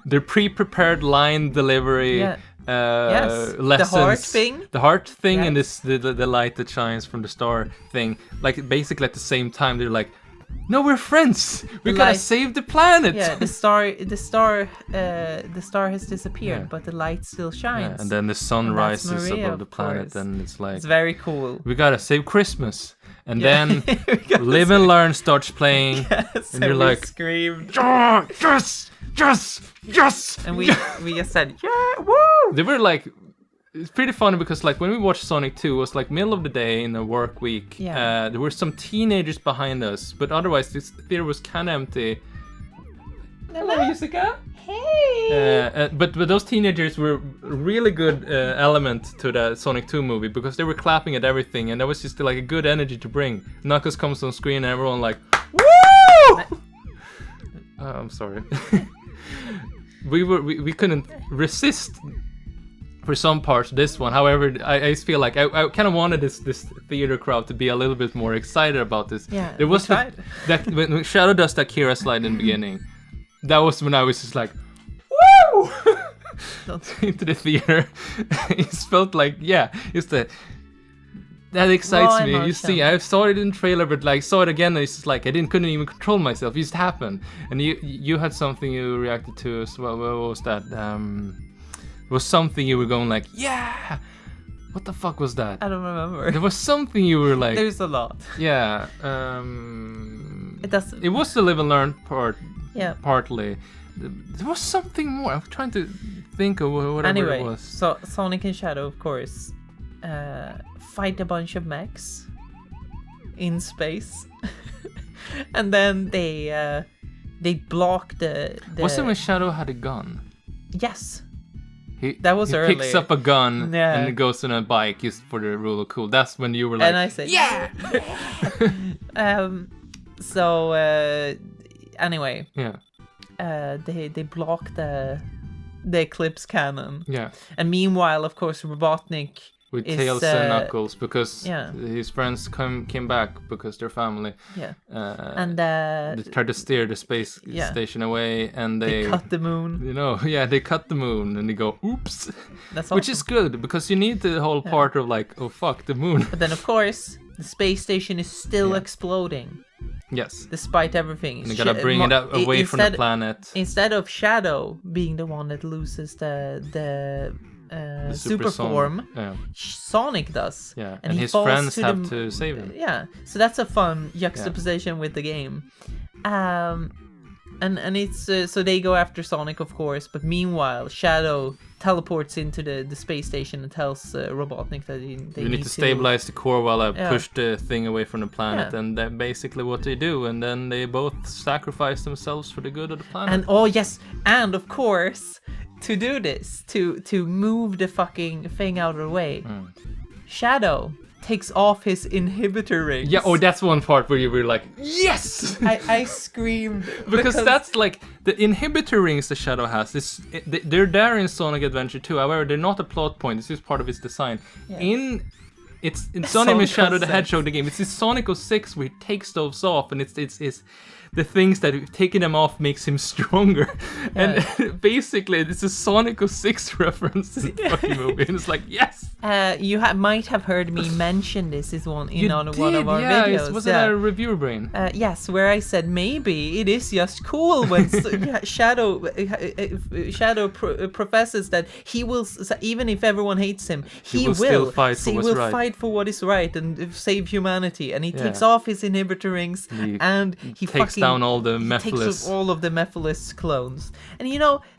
their pre-prepared line delivery Yeah. Yes. lessons. The heart thing. The heart thing and Yes. this the light that shines from the star thing. Like basically at the same time they're like, no, we're friends. We gotta light- save the planet. Yeah, the star has disappeared, Yeah. but the light still Yeah, shines. and then the sun And that's rises Maria, above the of planet, course. and it's like It's very cool. we gotta save Christmas. And Yeah. then We gotta Live and Learn starts playing. Yes, and you're we like, screamed, "Ah, yes. and we just said, yeah, woo! They were like, it's pretty funny because like when we watched Sonic 2, it was like middle of the day in a work week. Yeah. There were some teenagers behind us, but otherwise this theater was kind of empty. Hello, Jessica. Hey. But those teenagers were a really good element to the Sonic 2 movie because they were clapping at everything, and that was just like a good energy to bring. Knuckles comes on screen and everyone like, woo! I'm sorry. we couldn't resist for some parts of this one. However, I just feel like I kind of wanted this theater crowd to be a little bit more excited about this. Yeah, there was we tried. that when Shadow does that Kira slide in the beginning. That was when I was just like, woo! Into the theater. It felt like, it's that excites Raw me. You emotion. see, I saw it in the trailer, but like saw it again, and it's just like I couldn't even control myself. It just happened. And you had something you reacted to as well. What was that? It was something you were going like, yeah. What the fuck was that? I don't remember. There was something you were like, There's a lot. yeah. It doesn't. It was the Live and Learn part. Yeah. Partly. There was something more. I'm trying to think of whatever Anyway, it was. so Sonic and Shadow, of course, fight a bunch of mechs in space, and then they block the. Wasn't when Shadow had a gun? Yes. That was he early. picks up a gun Yeah. and goes on a bike just for the rule of cool. That's when you were like, And I said, yeah. So anyway, Yeah. They block the Eclipse cannon, Yeah. and meanwhile, of course, Robotnik With is, Tails and Knuckles because yeah. his friends came back because they're family. Yeah. And And they tried to steer the space yeah. station away, and they cut the moon. they cut the moon, and they go, oops. That's Which awesome. is good because you need the whole part of like, oh fuck, the moon. But then, of course, the space station is still Yeah. exploding Yes. despite everything. And you gotta bring it up away from the planet. Instead of Shadow being the one that loses the super form, Yeah. Sonic does. Yeah. And And he his falls friends to have the- to save him. Yeah, so that's a fun juxtaposition with the game. And it's so they go after Sonic, of course, but meanwhile Shadow teleports into the space station and tells Robotnik that they You need to stabilize the core while I Yeah. push the thing away from the planet, Yeah. and that's basically what they do. And then they both sacrifice themselves for the good of the planet. And oh yes, and of course, to do this, to move the fucking thing out of the way, Shadow takes off his inhibitor rings. Yeah, that's one part where you were like, yes! I screamed. because that's like, the inhibitor rings the Shadow has, they're there in Sonic Adventure 2, however, they're not a plot point, this is part of its design. Yeah. It's Sonic and Shadow the 06. Hedgehog, the game. It's this Sonic 06 where he takes those off, and it's the things that taking them off makes him stronger. Yeah. And basically, this is Sonic 06 reference to the fucking movie, and it's like, yes. You might have heard me mention this is one of our videos. Was it a reviewer brain? Yes, where I said maybe it is just cool when Shadow professes that he will, even if everyone hates him, he will still fight for he what's will right. fight for what is right and save humanity. And he Yeah. takes off his inhibitor rings and he takes down all the takes Mephiles. off all of the Mephiles clones. And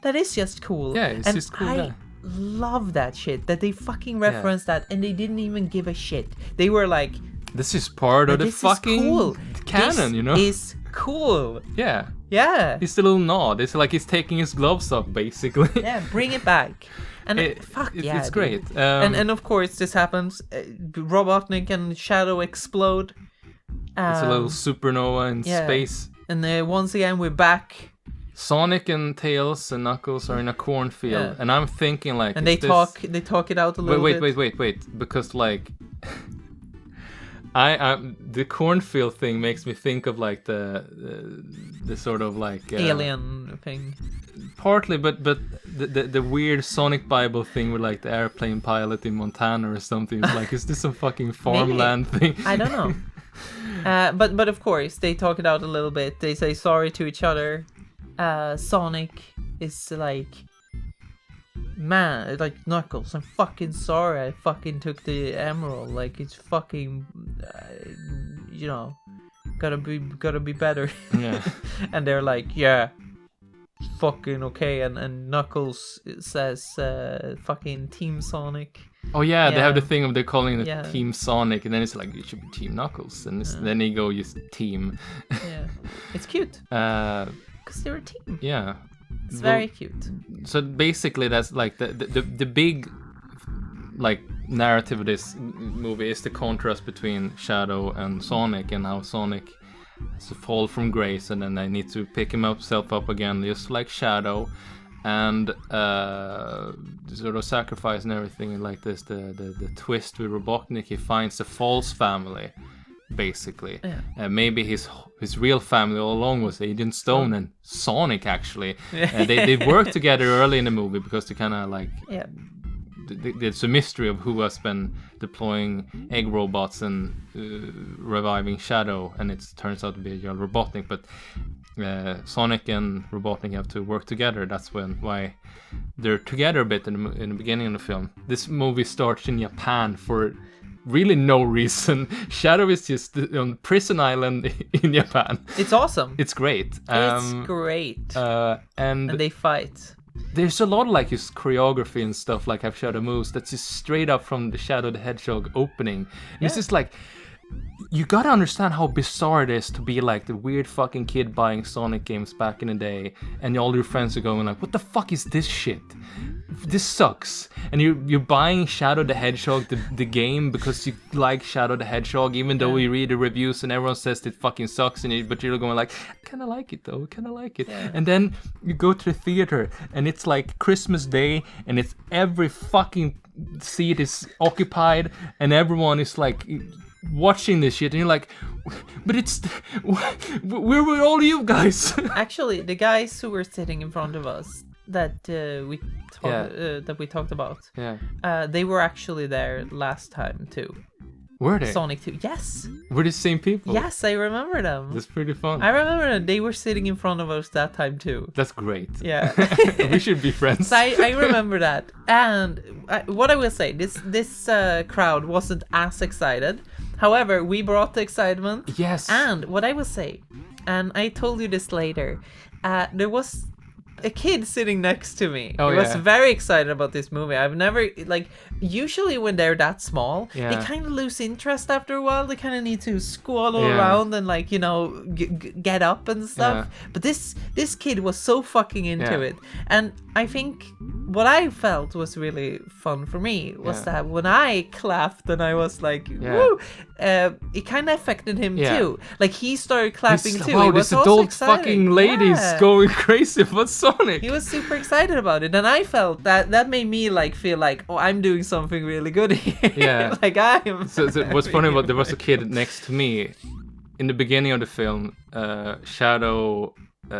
that is just cool. Yeah, it's and just cool. I love that shit, that they fucking referenced that and they didn't even give a shit. They were like, This is part of the this fucking is cool. canon, This is cool. Yeah. Yeah. It's a little nod. It's like he's taking his gloves off, basically. Yeah, bring it back. And It's dude. great. And of course this happens. Robotnik and Shadow explode. It's a little supernova in space. And once again we're back. Sonic and Tails and Knuckles are in a cornfield, and I'm thinking like, and they talk it out a little bit. Wait, because like, I the cornfield thing makes me think of like the sort of like alien thing. Partly, but the weird Sonic Bible thing with like the airplane pilot in Montana or something. It's like, is this some fucking farmland thing? I don't know. But of course they talk it out a little bit. They say sorry to each other. Sonic is like, man, like, Knuckles, I'm fucking sorry I fucking took the emerald. Like, it's fucking, gotta be better. Yeah. And they're like, yeah, fucking okay. And Knuckles says, fucking Team Sonic. Oh yeah, they have the thing of they're calling it Team Sonic, and then it's like, it should be Team Knuckles, and then they go use Team. Yeah, it's cute. Because they're a team. Yeah. It's very cute. So basically that's like the big like narrative of this movie is the contrast between Shadow and Sonic, and how Sonic has to fall from grace and then they need to pick himself up again, just like Shadow, and sort of sacrifice and everything like this. The twist with Robotnik, he finds a false family. Basically, maybe his real family all along was Agent Stone and Sonic. Actually, they worked together early in the movie because they kind of like there's a mystery of who has been deploying egg robots and reviving Shadow, and it turns out to be Robotnik. But Sonic and Robotnik have to work together. That's why they're together a bit in the beginning of the film. This movie starts in Japan for really no reason. Shadow is just on prison island in Japan. It's awesome. It's great. It's great. And they fight. There's a lot of like his choreography and stuff, like how Shadow moves, that's just straight up from the Shadow the Hedgehog opening. And it's just like, you gotta understand how bizarre it is to be like the weird fucking kid buying Sonic games back in the day, and all your friends are going like, what the fuck is this shit? This sucks. And you're buying Shadow the Hedgehog, the game, because you like Shadow the Hedgehog, even though you read the reviews and everyone says it fucking sucks, but you're going like, I kinda like it though, I kinda like it. Yeah. And then you go to the theater and it's like Christmas Day and it's every fucking seat is occupied and everyone is like watching this shit, and you're like, but it's where were all you guys? Actually, the guys who were sitting in front of us that we talked about, they were actually there last time too. Were they? Sonic 2, yes. Were the same people? Yes, I remember them. That's pretty fun. I remember them. They were sitting in front of us that time too. That's great. Yeah. We should be friends. So I remember that. And what I will say, this crowd wasn't as excited. However, we brought the excitement. Yes. And what I will say, and I told you this later, there was a kid sitting next to me. Oh, he was yeah. very excited about this movie. I've never, like, usually when they're that small, they Yeah. kind of lose interest after a while. They kind of need to squall Yeah. around and, like, you know, get up and stuff. Yeah. But this kid was so fucking into Yeah. it. And I think what I felt was really fun for me was Yeah. that when I clapped and I was like, Yeah. woo, it kind of affected him Yeah. too. Like, he started clapping He's- too. Wow, He was this also adult excited. fucking lady's Yeah. going crazy for Sonic. He was super excited about it, and I felt that made me like feel like, oh, I'm doing something really good here. Yeah. Like I'm. So what's funny about there was a kid next to me in the beginning of the film. Shadow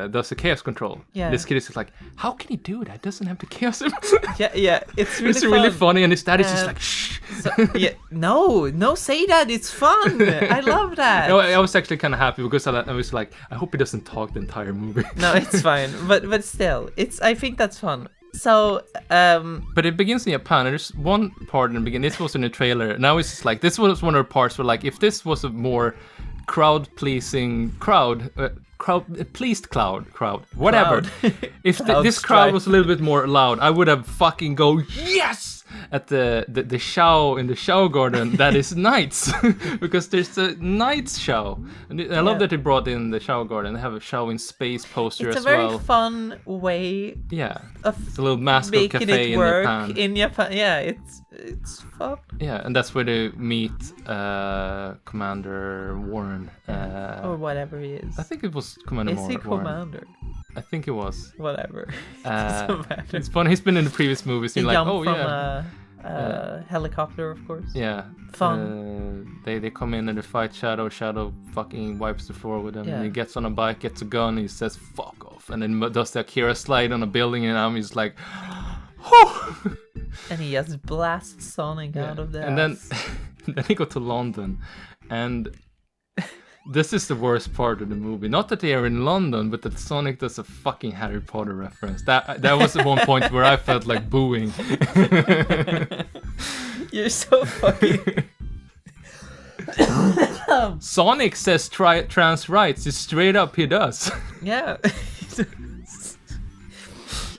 does the chaos control. Yeah. This kid is just like, how can he do that? Doesn't have the chaos. Yeah, it's really It's really fun. funny, and his dad is just Um, like, shh. So, yeah, no, say that. It's fun. I love that. No, I was actually kind of happy because I was like, I hope he doesn't talk the entire movie. No, it's fine. But still, I think that's fun. So, But it begins in Japan, and there's one part in the beginning. This was in the trailer. Now it's just like, this was one of the parts where, like, if this was a more crowd-pleasing crowd, whatever. If Cloud this crowd strife. was a little bit more loud, I would have fucking go yes at the show in the show garden that is nights, because there's a nights show, and I love Yeah. that they brought in the show garden. They have a show in space poster it's a as very well. fun way Yeah, of it's a little mascot making cafe it in work Japan. in Japan. Yeah, it's fun. Yeah, and that's where they meet Commander Warren. Or whatever he is. I think it was Commander Is he Warren. commander? I think it was. Whatever. Doesn't matter. It's funny. He's been in the previous movies. He You're like, jumped oh from yeah, a helicopter, of course. yeah. Fun. They come in and they fight Shadow. Shadow fucking wipes the floor with him. Yeah. And he gets on a bike, gets a gun, and he says "fuck off," and then does the Akira slide on a building, and he's like, "Whew." And he just blasts Sonic out of there. And then then he go to London, and this is the worst part of the movie. Not that they are in London, but that Sonic does a fucking Harry Potter reference. That was at one point where I felt like booing. You're so fucking. Sonic says trans rights. It's straight up he does. Yeah.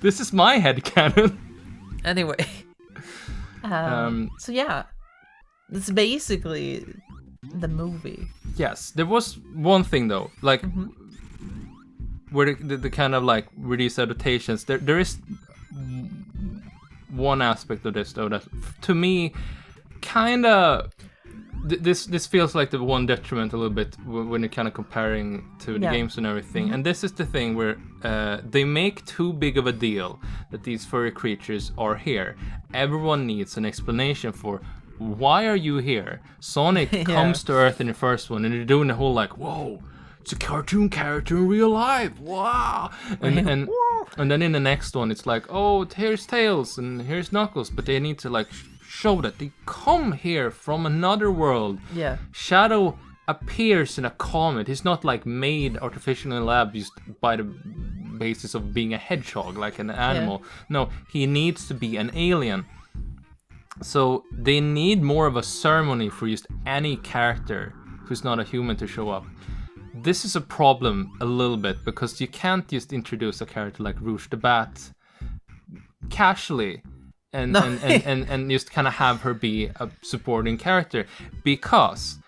This is my headcanon. Anyway. So yeah, it's basically the movie. Yes, there was one thing though, like where the kind of like with these adaptations, there is one aspect of this though that to me kind of this feels like the one detriment a little bit when you're kind of comparing to the Yeah. games and everything. And this is the thing where they make too big of a deal that these furry creatures are here. Everyone needs an explanation for why are you here. Sonic comes to Earth in the first one, and they're doing the whole like, whoa, it's a cartoon character in real life. Wow. And then in the next one, it's like, oh, here's Tails and here's Knuckles, but they need to like show that they come here from another world. Yeah. Shadow appears in a comet. He's not like made artificially in a lab just by the basis of being a hedgehog, like an animal. No, he needs to be an alien. So they need more of a ceremony for just any character who's not a human to show up. This is a problem a little bit because you can't just introduce a character like Rouge the Bat casually and just kind of have her be a supporting character, because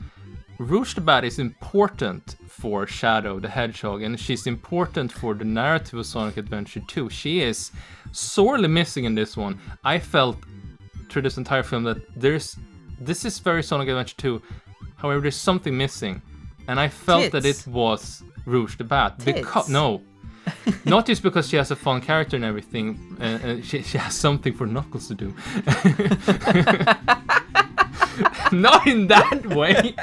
Rouge the Bat is important for Shadow the Hedgehog, and she's important for the narrative of Sonic Adventure 2. She is sorely missing in this one. I felt through this entire film that this is very Sonic Adventure 2. However, there's something missing, and I felt that it was Rouge the Bat. Because no, not just because she has a fun character and everything, and she has something for Knuckles to do. Not in that way.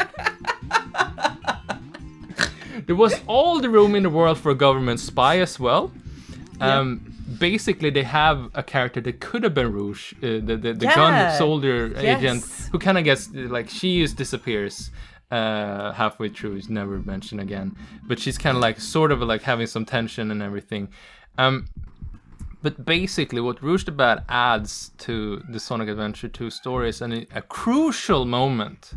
There was all the room in the world for a government spy as well. Basically, they have a character that could have been Rouge, the gun soldier agent, who kind of gets like she just disappears halfway through. Is never mentioned again, but she's kind of like sort of like having some tension and everything. But basically, what Rouge the Bat adds to the Sonic Adventure 2 story is a crucial moment.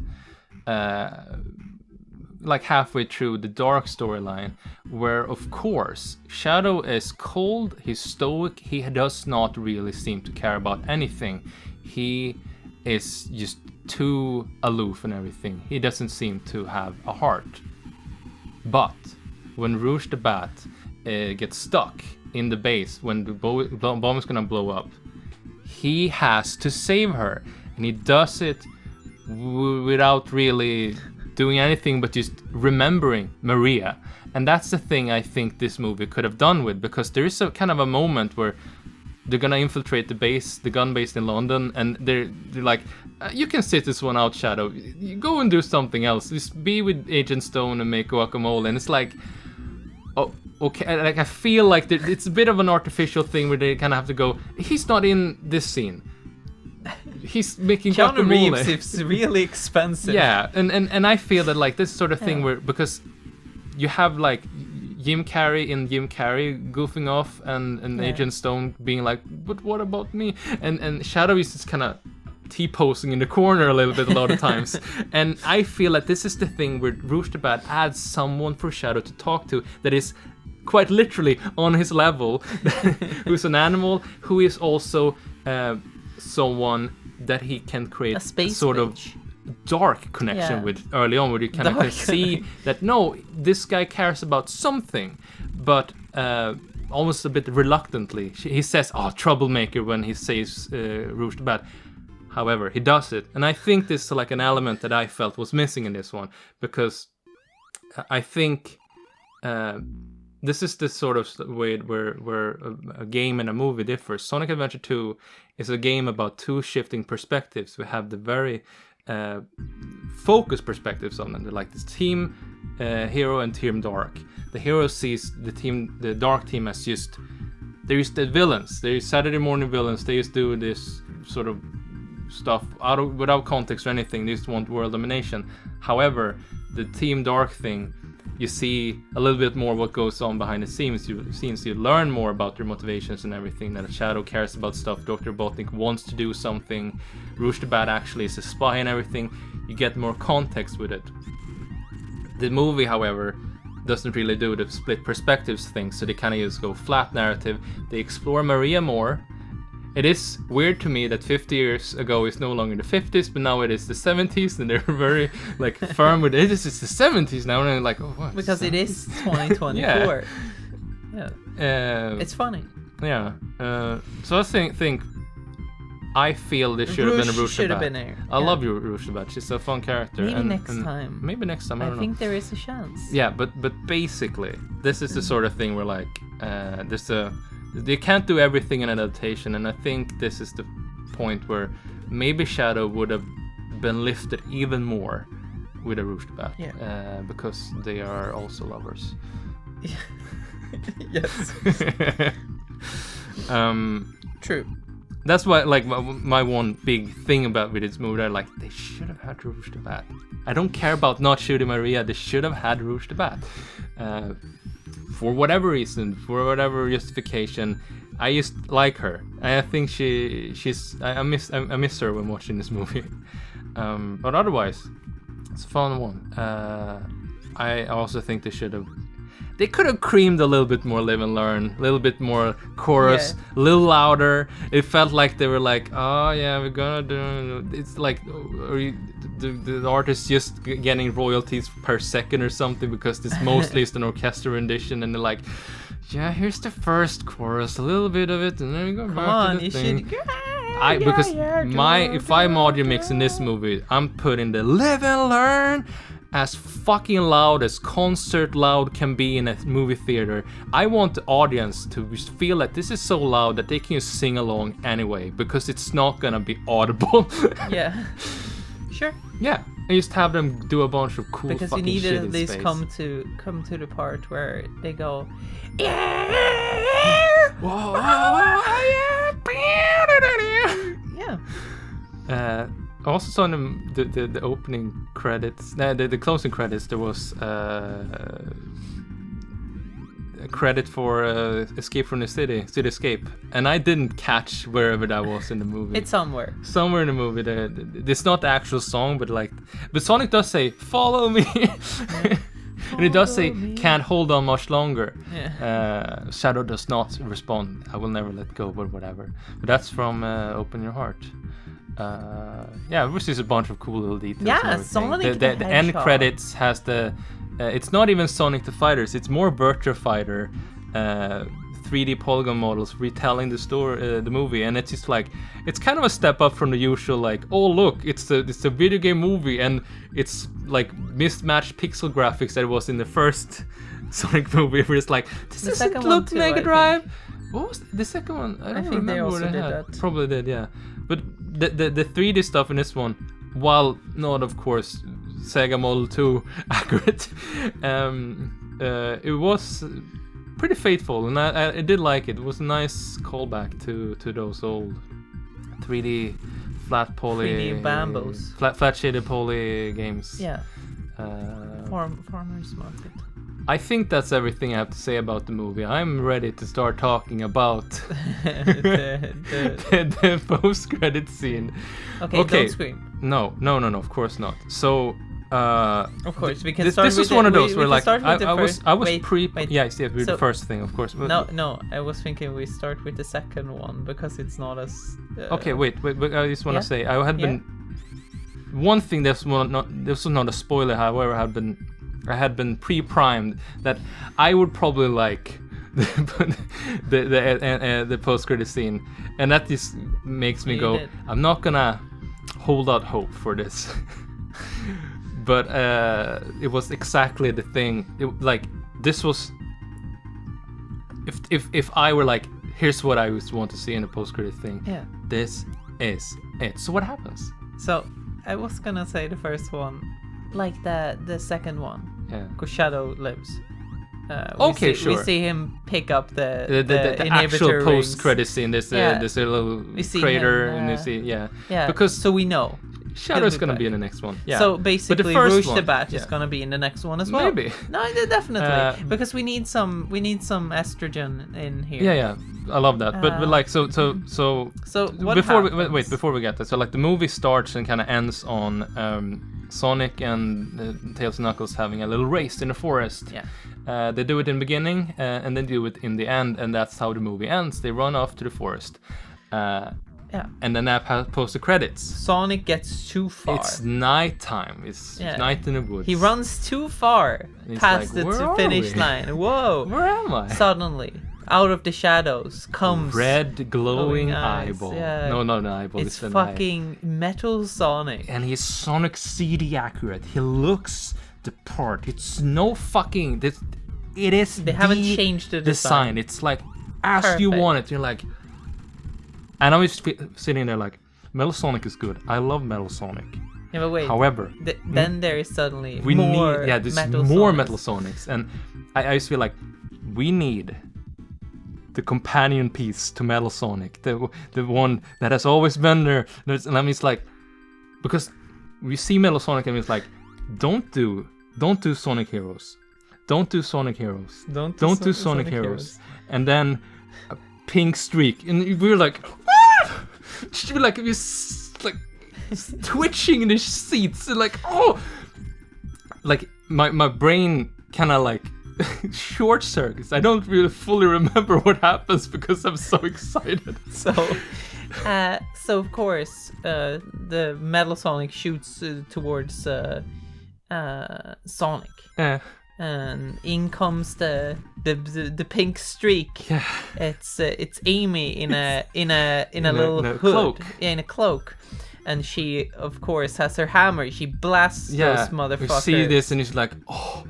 like halfway through the Dark storyline, where of course Shadow is cold, he's stoic, he does not really seem to care about anything. He is just too aloof and everything. He doesn't seem to have a heart. But when Rouge the Bat gets stuck in the base, when the bomb is gonna blow up, he has to save her, and he does it without really doing anything but just remembering Maria. And that's the thing I think this movie could have done with, because there is a kind of a moment where they're gonna infiltrate the base, the gun base in London, and they're like, you can sit this one out, Shadow. You go and do something else. Just be with Agent Stone and make guacamole. And it's like, oh, okay. Like I feel like it's a bit of an artificial thing where they kind of have to go. He's not in this scene. He's making Keanu guacamole. Reeves, it's really expensive. Yeah, and I feel that like this sort of thing where, because you have like Jim Carrey goofing off, and Agent Stone being like, but what about me? And Shadow is just kind of T-posing in the corner a little bit a lot of times. And I feel that this is the thing where Rouge the Bat adds someone for Shadow to talk to that is quite literally on his level, who's an animal, who is also someone that he can create a sort of dark connection with early on, where you kind of can see that no, this guy cares about something, but almost a bit reluctantly. He says, "Oh, troublemaker," when he says Rouge the Bat. However, he does it, and I think this is like an element that I felt was missing in this one, because I think this is the sort of way where a game and a movie differs. Sonic Adventure 2 is a game about two shifting perspectives. We have the very focused perspectives on them. They're like this Team Hero and Team Dark. The hero sees the Dark team as just, they're just the villains. They're Saturday morning villains. They just do this sort of stuff without context or anything. They just want world domination. However, the Team Dark thing, you see a little bit more what goes on behind the scenes. You learn more about their motivations and everything. That Shadow cares about stuff. Dr. Robotnik wants to do something. Rouge the Bat actually is a spy and everything. You get more context with it. The movie, however, doesn't really do the split perspectives thing. So they kind of just go flat narrative. They explore Maria more. It is weird to me that 50 years ago is no longer the 50s, but now it is the 70s, and they're very like firm with it. It's the 70s now, and I'm like, oh, what? Because it is 2024. Yeah. It's funny. Yeah. So I think I feel this should have been a Rouge the Bat. I love you, Rouge the Bat. She's a fun character. Maybe next time. Maybe next time. I don't know. think there is a chance. Yeah, but basically, this is the sort of thing where like they can't do everything in an adaptation, and I think this is the point where maybe Shadow would have been lifted even more with a Rouge the Bat, because they are also lovers. Yes. True. That's why, like, my one big thing about with this movie, like, they should have had Rouge the Bat. I don't care about not shooting Maria. They should have had Rouge the Bat. For whatever reason, for whatever justification, I just like her. I think she's. I miss her when watching this movie. But otherwise, it's a fun one. I also think they could have creamed a little bit more Live and Learn, a little bit more chorus, a little louder. It felt like they were like, oh yeah, we're gonna do. It's like, the artist just getting royalties per second or something, because this mostly is an orchestra rendition, and they're like, yeah, here's the first chorus, a little bit of it, and then we go back to the thing. If I'm audio mixing this movie, I'm putting the Live and Learn as fucking loud as concert loud can be in a movie theater. I want the audience to feel that this is so loud that they can just sing along anyway, because it's not gonna be audible. Yeah. Sure. Yeah. And just have them do a bunch of cool because fucking you need shit to at least come to the part where they go, yeah. Whoa. Yeah. I also saw in the opening credits, the closing credits, there was credit for Escape from the City Escape, and I didn't catch wherever that was in the movie. It's somewhere in the movie. It's not the actual song, but Sonic does say "Follow me," and it does say "Can't hold on much longer." Yeah. Shadow does not respond. I will never let go, but whatever. But that's from Open Your Heart. Which is a bunch of cool little details. Yeah, Sonic the end credits has the. It's not even Sonic the Fighters. It's more Virtua Fighter, 3D polygon models retelling the story, the movie, and it's just like it's kind of a step up from the usual. Like, oh look, it's a video game movie, and it's like mismatched pixel graphics that it was in the first Sonic movie. Where it's like, this doesn't look Mega Drive. What was the second one? I don't remember they also what it did had. that. Probably did, yeah. But the 3D stuff in this one, while not of course Sega Model 2 accurate, it was pretty faithful, and I did like it. It was a nice callback to those old 3D flat poly 3D Bambos. flat shaded poly games. Yeah. Farmers Market. I think that's everything I have to say about the movie. I'm ready to start talking about the post-credit scene. Okay, don't scream. No, of course not. So, of course, we can start this with was one of those where like I was wait. the first thing, of course. No, I was thinking we start with the second one because it's not as. Okay, wait. I just want to say I had been. One thing this was not a spoiler. However, I had been pre-primed that I would probably like the post-credit scene, and that just makes me go, I'm not gonna hold out hope for this. But it was exactly the thing. This was if I were like, here's what I would want to see in a post-credit thing. Yeah. This is it. So what happens? So I was gonna say the first one, like the second one. Yeah. Because Shadow lives. Sure. We see him pick up the actual rings. post-credit scene. This little crater, him, and you see, yeah. Because so we know Shadow's gonna be in the next one. Yeah. So basically, but the first Rouge one, the Bat is gonna be in the next one as well. Maybe. No, definitely, because we need some estrogen in here. Yeah. I love that. But like so what before happens? before we get that, so like the movie starts and kind of ends on Sonic and Tails and Knuckles having a little race in the forest. Yeah. They do it in the beginning and then do it in the end, and that's how the movie ends. They run off to the forest. Yeah. And then that post the credits. Sonic gets too far. It's nighttime. It's night in the woods. He runs too far past like, the finish line. Whoa. Where am I? Suddenly, out of the shadows comes red glowing eyeball. Yeah. No, not an eyeball. It's fucking Metal Sonic. And he's Sonic CD accurate. He looks the part. It's no fucking. It is. They haven't changed the design. It's like as you want it. You're like. And I'm just sitting there like, Metal Sonic is good. I love Metal Sonic. Yeah, but wait. However, then there is suddenly there's more Sonics. Metal Sonics, and I just feel like we need the companion piece to Metal Sonic, the one that has always been there. And I'm just like, because we see Metal Sonic and it's like, don't do Sonic Heroes, don't do Sonic Heroes, don't do Sonic Heroes, and then a pink streak, and we were like, she was like, twitching in the seats, and like, oh, like my brain kind of like short circuits. I don't really fully remember what happens because I'm so excited. So of course, the Metal Sonic shoots towards Sonic. Yeah. And in comes the pink streak. Yeah. It's Amy in a little hood. Cloak. Yeah, in a cloak. And she, of course, has her hammer. She blasts those motherfuckers. You see this, and it's like, oh.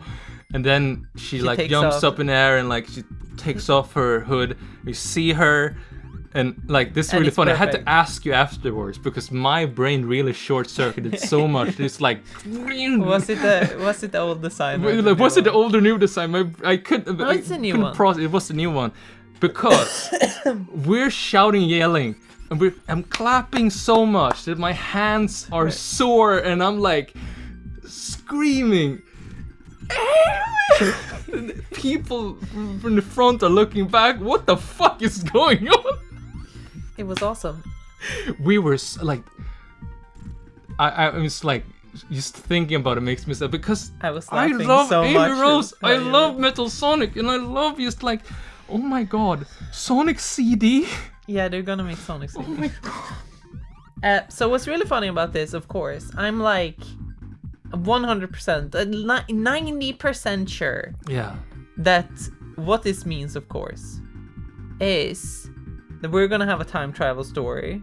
And then she like jumps up in the air, and like she takes off her hood. You see her, and like this is really funny. Perfect. I had to ask you afterwards because my brain really short-circuited so much. It's like, was it the old design? Was it the old or new design? I couldn't. No, it's a new one. It was the new one because we're shouting, yelling. And I'm clapping so much that my hands are sore, and I'm like screaming. People from the front are looking back. What the fuck is going on? It was awesome. We were like, I was like, just thinking about it makes me sad because I was I laughing love so Amy much. Rose. I love Metal Sonic, and I love just like, oh my god, Sonic CD. Yeah, they're gonna make Sonic CD. Oh my god. So what's really funny about this, of course, I'm like 100%, 90% sure Yeah. that what this means, of course, is that we're gonna have a time travel story,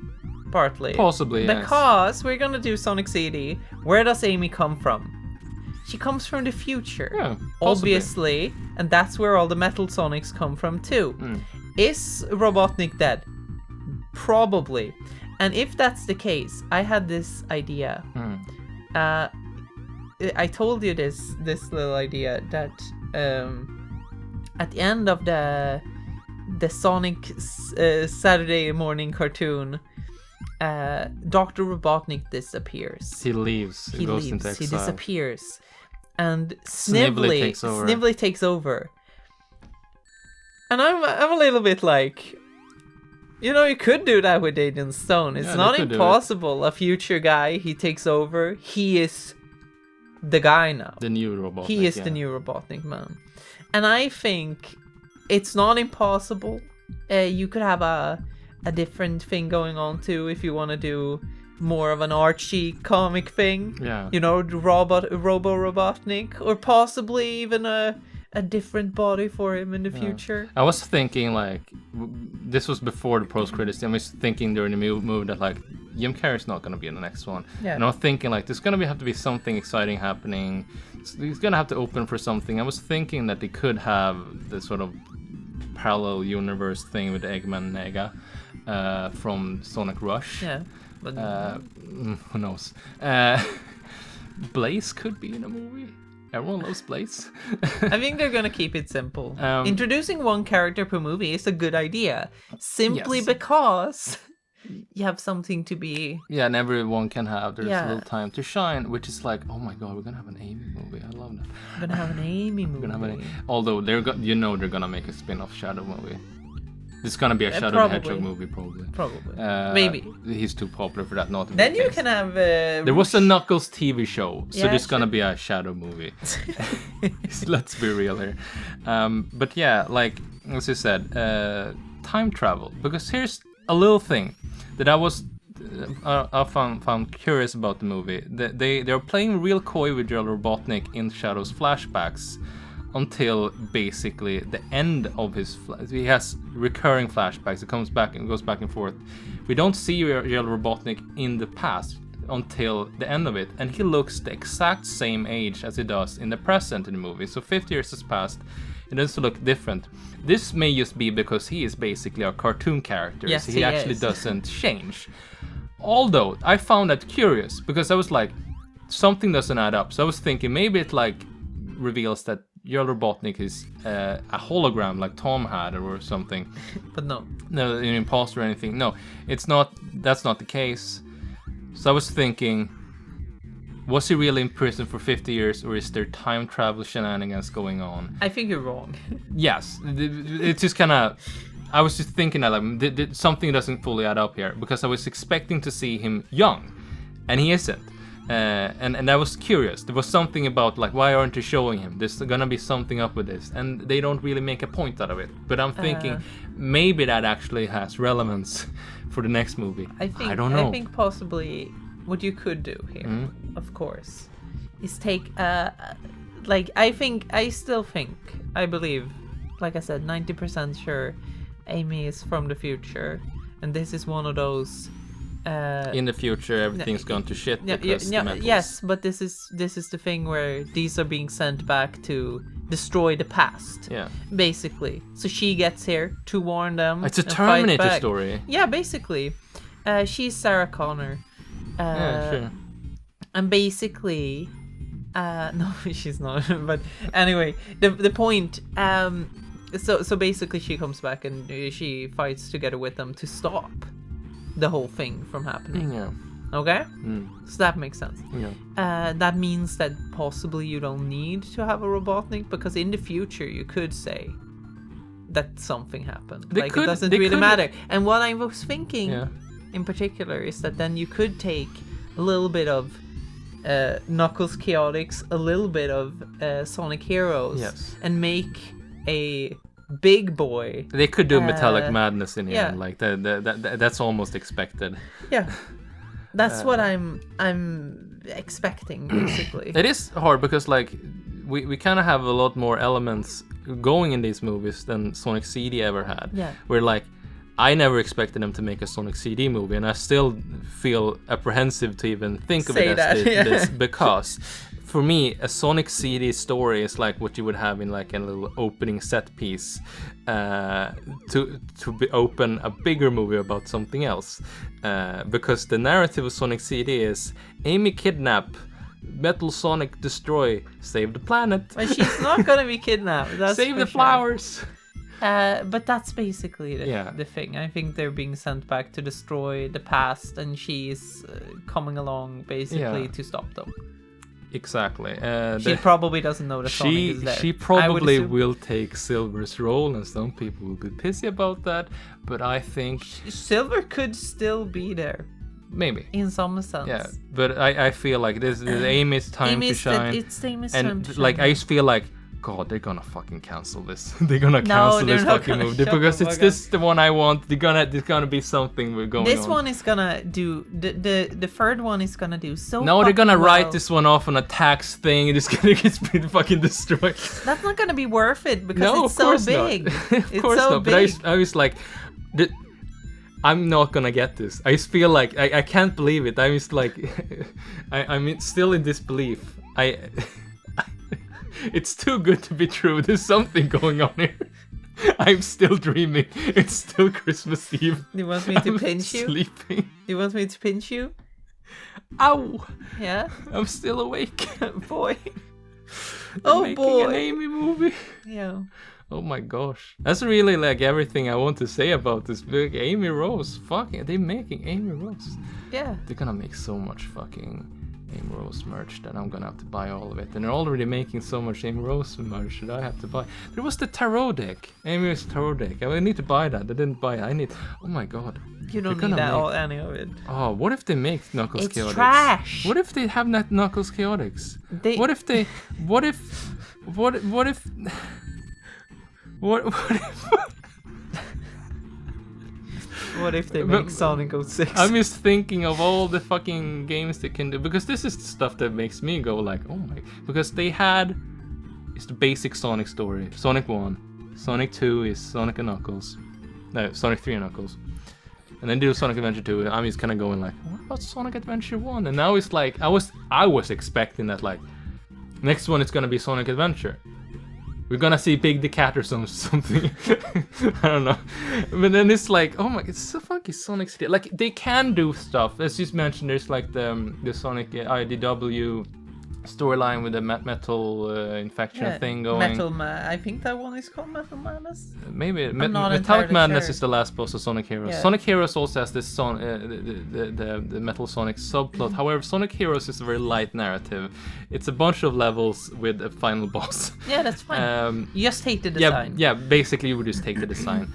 partly. Possibly, yes. Because we're gonna do Sonic CD. Where does Amy come from? She comes from the future. Yeah, possibly. Obviously, and that's where all the Metal Sonics come from too. Is Robotnik dead? Probably. And if that's the case, I had this idea. I told you this little idea that at the end of the Sonic Saturday morning cartoon, Dr. Robotnik disappears. He leaves. He goes into exile. He disappears. And Snively takes over. And I'm a little bit like, you know, you could do that with Agent Stone. It's not impossible. A future guy, he takes over. He is the guy now. The new Robotnik. He is the new Robotnik man. And I think it's not impossible. You could have a different thing going on too if you want to do more of an Archie comic thing. Yeah. You know, Robo Robotnik, or possibly even a different body for him in the future. I was thinking like, this was before the post credits. I was thinking during the movie that like Jim Carrey's not gonna be in the next one. Yeah. And I was thinking like, there's gonna have to be something exciting happening. He's gonna have to open for something. I was thinking that they could have this sort of parallel universe thing with Eggman and Nega from Sonic Rush. Yeah. But who knows? Blaze could be in a movie. Everyone loves Blaze. I think they're gonna keep it simple. Introducing one character per movie is a good idea, simply because you have something to be. Yeah, and everyone can have their little time to shine, which is like, oh my god, we're gonna have an Amy movie. I love that. We're gonna have an Amy movie. Although they're gonna make a spin-off Shadow movie. It's gonna be a Shadow the Hedgehog movie, probably. Maybe. He's too popular for that not to be Then the you case. can have... There was a Knuckles TV show, so there's gonna be a Shadow movie. Let's be real here. But yeah, like, as you said, time travel. Because here's a little thing that I found curious about the movie. They're playing real coy with Gerald Robotnik in Shadow's flashbacks, until basically the end of his he has recurring flashbacks. It comes back and goes back and forth. We don't see Gerald Robotnik in the past until the end of it, and he looks the exact same age as he does in the present in the movie. So 50 years has passed. It doesn't look different. This may just be because he is basically a cartoon character. Yes, so he actually doesn't change. Although I found that curious because I was like, something doesn't add up. So I was thinking maybe it like reveals that Gerald Robotnik is a hologram like Tom had or something. But no, an imposter or anything. No, it's not. That's not the case. So I was thinking, was he really in prison for 50 years, or is there time travel shenanigans going on? I think you're wrong. Yes, it's just kind of. I was just thinking that like something doesn't fully add up here, because I was expecting to see him young, and he isn't. And I was curious. There was something about like, why aren't you showing him? There's gonna be something up with this, and they don't really make a point out of it. But I'm thinking maybe that actually has relevance for the next movie. I don't know. I think possibly what you could do here, of course, is take like I believe, like I said, 90% sure Amy is from the future, and this is one of those. In the future, everything's gone to shit. Yes, but this is the thing where these are being sent back to destroy the past. Yeah, basically. So she gets here to warn them. It's a Terminator story. Yeah, basically. She's Sarah Connor. Yeah, sure. And basically, no, she's not. But anyway, the point. So basically, she comes back and she fights together with them to stop the whole thing from happening. Okay? So that makes sense. Yeah. That means that possibly you don't need to have a Robotnik, because in the future you could say that something happened. It doesn't really matter. And what I was thinking in particular is that then you could take a little bit of Knuckles Chaotix, a little bit of Sonic Heroes, and make a big boy. They could do Metallic Madness in here, like that's almost expected. Yeah, that's what I'm expecting, basically. It is hard because like we kind of have a lot more elements going in these movies than Sonic CD ever had. Yeah, where like I never expected them to make a Sonic CD movie, and I still feel apprehensive to even think of it as this because for me, a Sonic CD story is like what you would have in like a little opening set piece to open a bigger movie about something else. Because the narrative of Sonic CD is Amy kidnap, Metal Sonic destroy, save the planet. But she's not gonna be kidnapped. That's save the flowers. But that's basically the thing. I think they're being sent back to destroy the past, and she's coming along basically to stop them. Exactly. She probably doesn't know that Sonic is there. She probably will take Silver's role, and some people will be pissy about that. But I think Silver could still be there. Maybe. In some sense. Yeah, but I feel like this is Amy's time to shine. It's Amy's time to shine. Like I just feel like, God, they're gonna fucking cancel this. They're gonna cancel this fucking movie because it's this the one I want. There's gonna be something we're going on. This one is gonna do the third one is gonna do so. No, they're gonna write this one off on a tax thing. It's gonna get fucking destroyed. That's not gonna be worth it because it's so big. Of course not. But I was like, I'm not gonna get this. I just feel like I can't believe it. I'm just like, I'm still in disbelief. It's too good to be true. There's something going on here. I'm still dreaming. It's still Christmas Eve. Do you want me to pinch you? Sleeping. Do you want me to pinch you? Ow! Yeah? I'm still awake. Boy. Making an Amy movie. Yeah. Oh my gosh. That's really like everything I want to say about this book. Amy Rose. Fucking, they're making Amy Rose. Yeah. They're gonna make so much fucking Amy Rose merch that I'm gonna have to buy all of it. And they're already making so much Amy Rose merch that I have to buy. There was the tarot deck. Amy's tarot deck. I need to buy that. I didn't buy it. I need. Oh my god. You don't need that any of it. Oh, what if they make Knuckles Chaotix? It's trash. What if they have that Knuckles Chaotix? What if they? What if? What if? What if they make Sonic 06? I'm just thinking of all the fucking games they can do, because this is the stuff that makes me go like, oh my, because they had, it's the basic Sonic story. Sonic 1, Sonic 2 is Sonic and Knuckles, no, Sonic 3 and Knuckles, and then do Sonic Adventure 2. I'm just kind of going like, what about Sonic Adventure 1? And now it's like, I was expecting that like, next one is gonna be Sonic Adventure. We're gonna see Big the Cat or something. I don't know. But then it's like, oh my, it's so funky Sonic City. Like, they can do stuff. As you mentioned, there's like the Sonic IDW storyline with the metal infection thing going. I think that one is called Metal Madness. Maybe Metallic Madness is the last boss of Sonic Heroes. Yeah. Sonic Heroes also has this the Metal Sonic subplot. However, Sonic Heroes is a very light narrative. It's a bunch of levels with a final boss. Yeah, that's fine. You just take the design. Yeah, basically you would just take the design.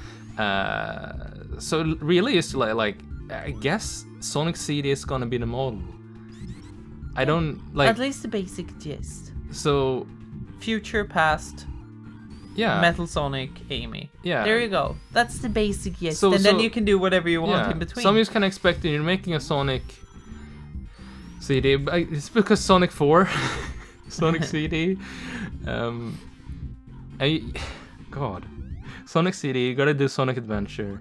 So really, it's like I guess Sonic CD is gonna be the model. I don't like. At least the basic gist. So, future, past. Yeah. Metal Sonic, Amy. Yeah. There you go. That's the basic gist, and then you can do whatever you want in between. Some of you can expect you're making a Sonic CD. It's because Sonic 4, Sonic CD. God, Sonic CD. You gotta do Sonic Adventure.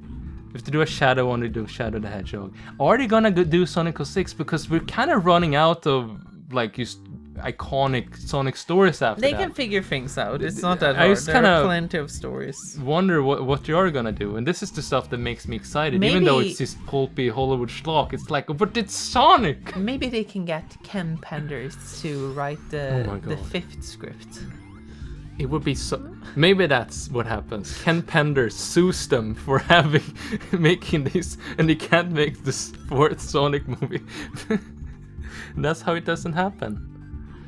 If they do a Shadow one, they do Shadow the Hedgehog. Are they gonna do Sonic 06? Because we're kind of running out of like just iconic Sonic stories after that. They can figure things out. It's not that hard. There are plenty of stories. Wonder what you are gonna do, and this is the stuff that makes me excited. Even though it's just pulpy Hollywood schlock, it's like, but it's Sonic. Maybe they can get Ken Penders to write the 5th script. It would be so. Maybe that's what happens. Ken Pender sues them for making this, and he can't make this 4th Sonic movie. That's how it doesn't happen.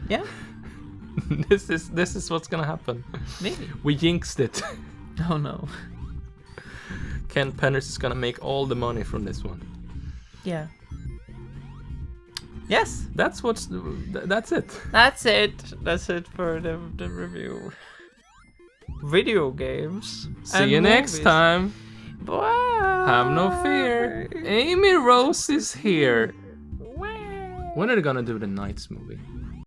Yeah. This is what's gonna happen. Maybe. We jinxed it. Oh no. Ken Penders is gonna make all the money from this one. Yeah. Yes. That's it. That's it. That's it for the review. Video games. See you next time. Bye. Have no fear. Amy Rose is here. When are they gonna do the Knights movie?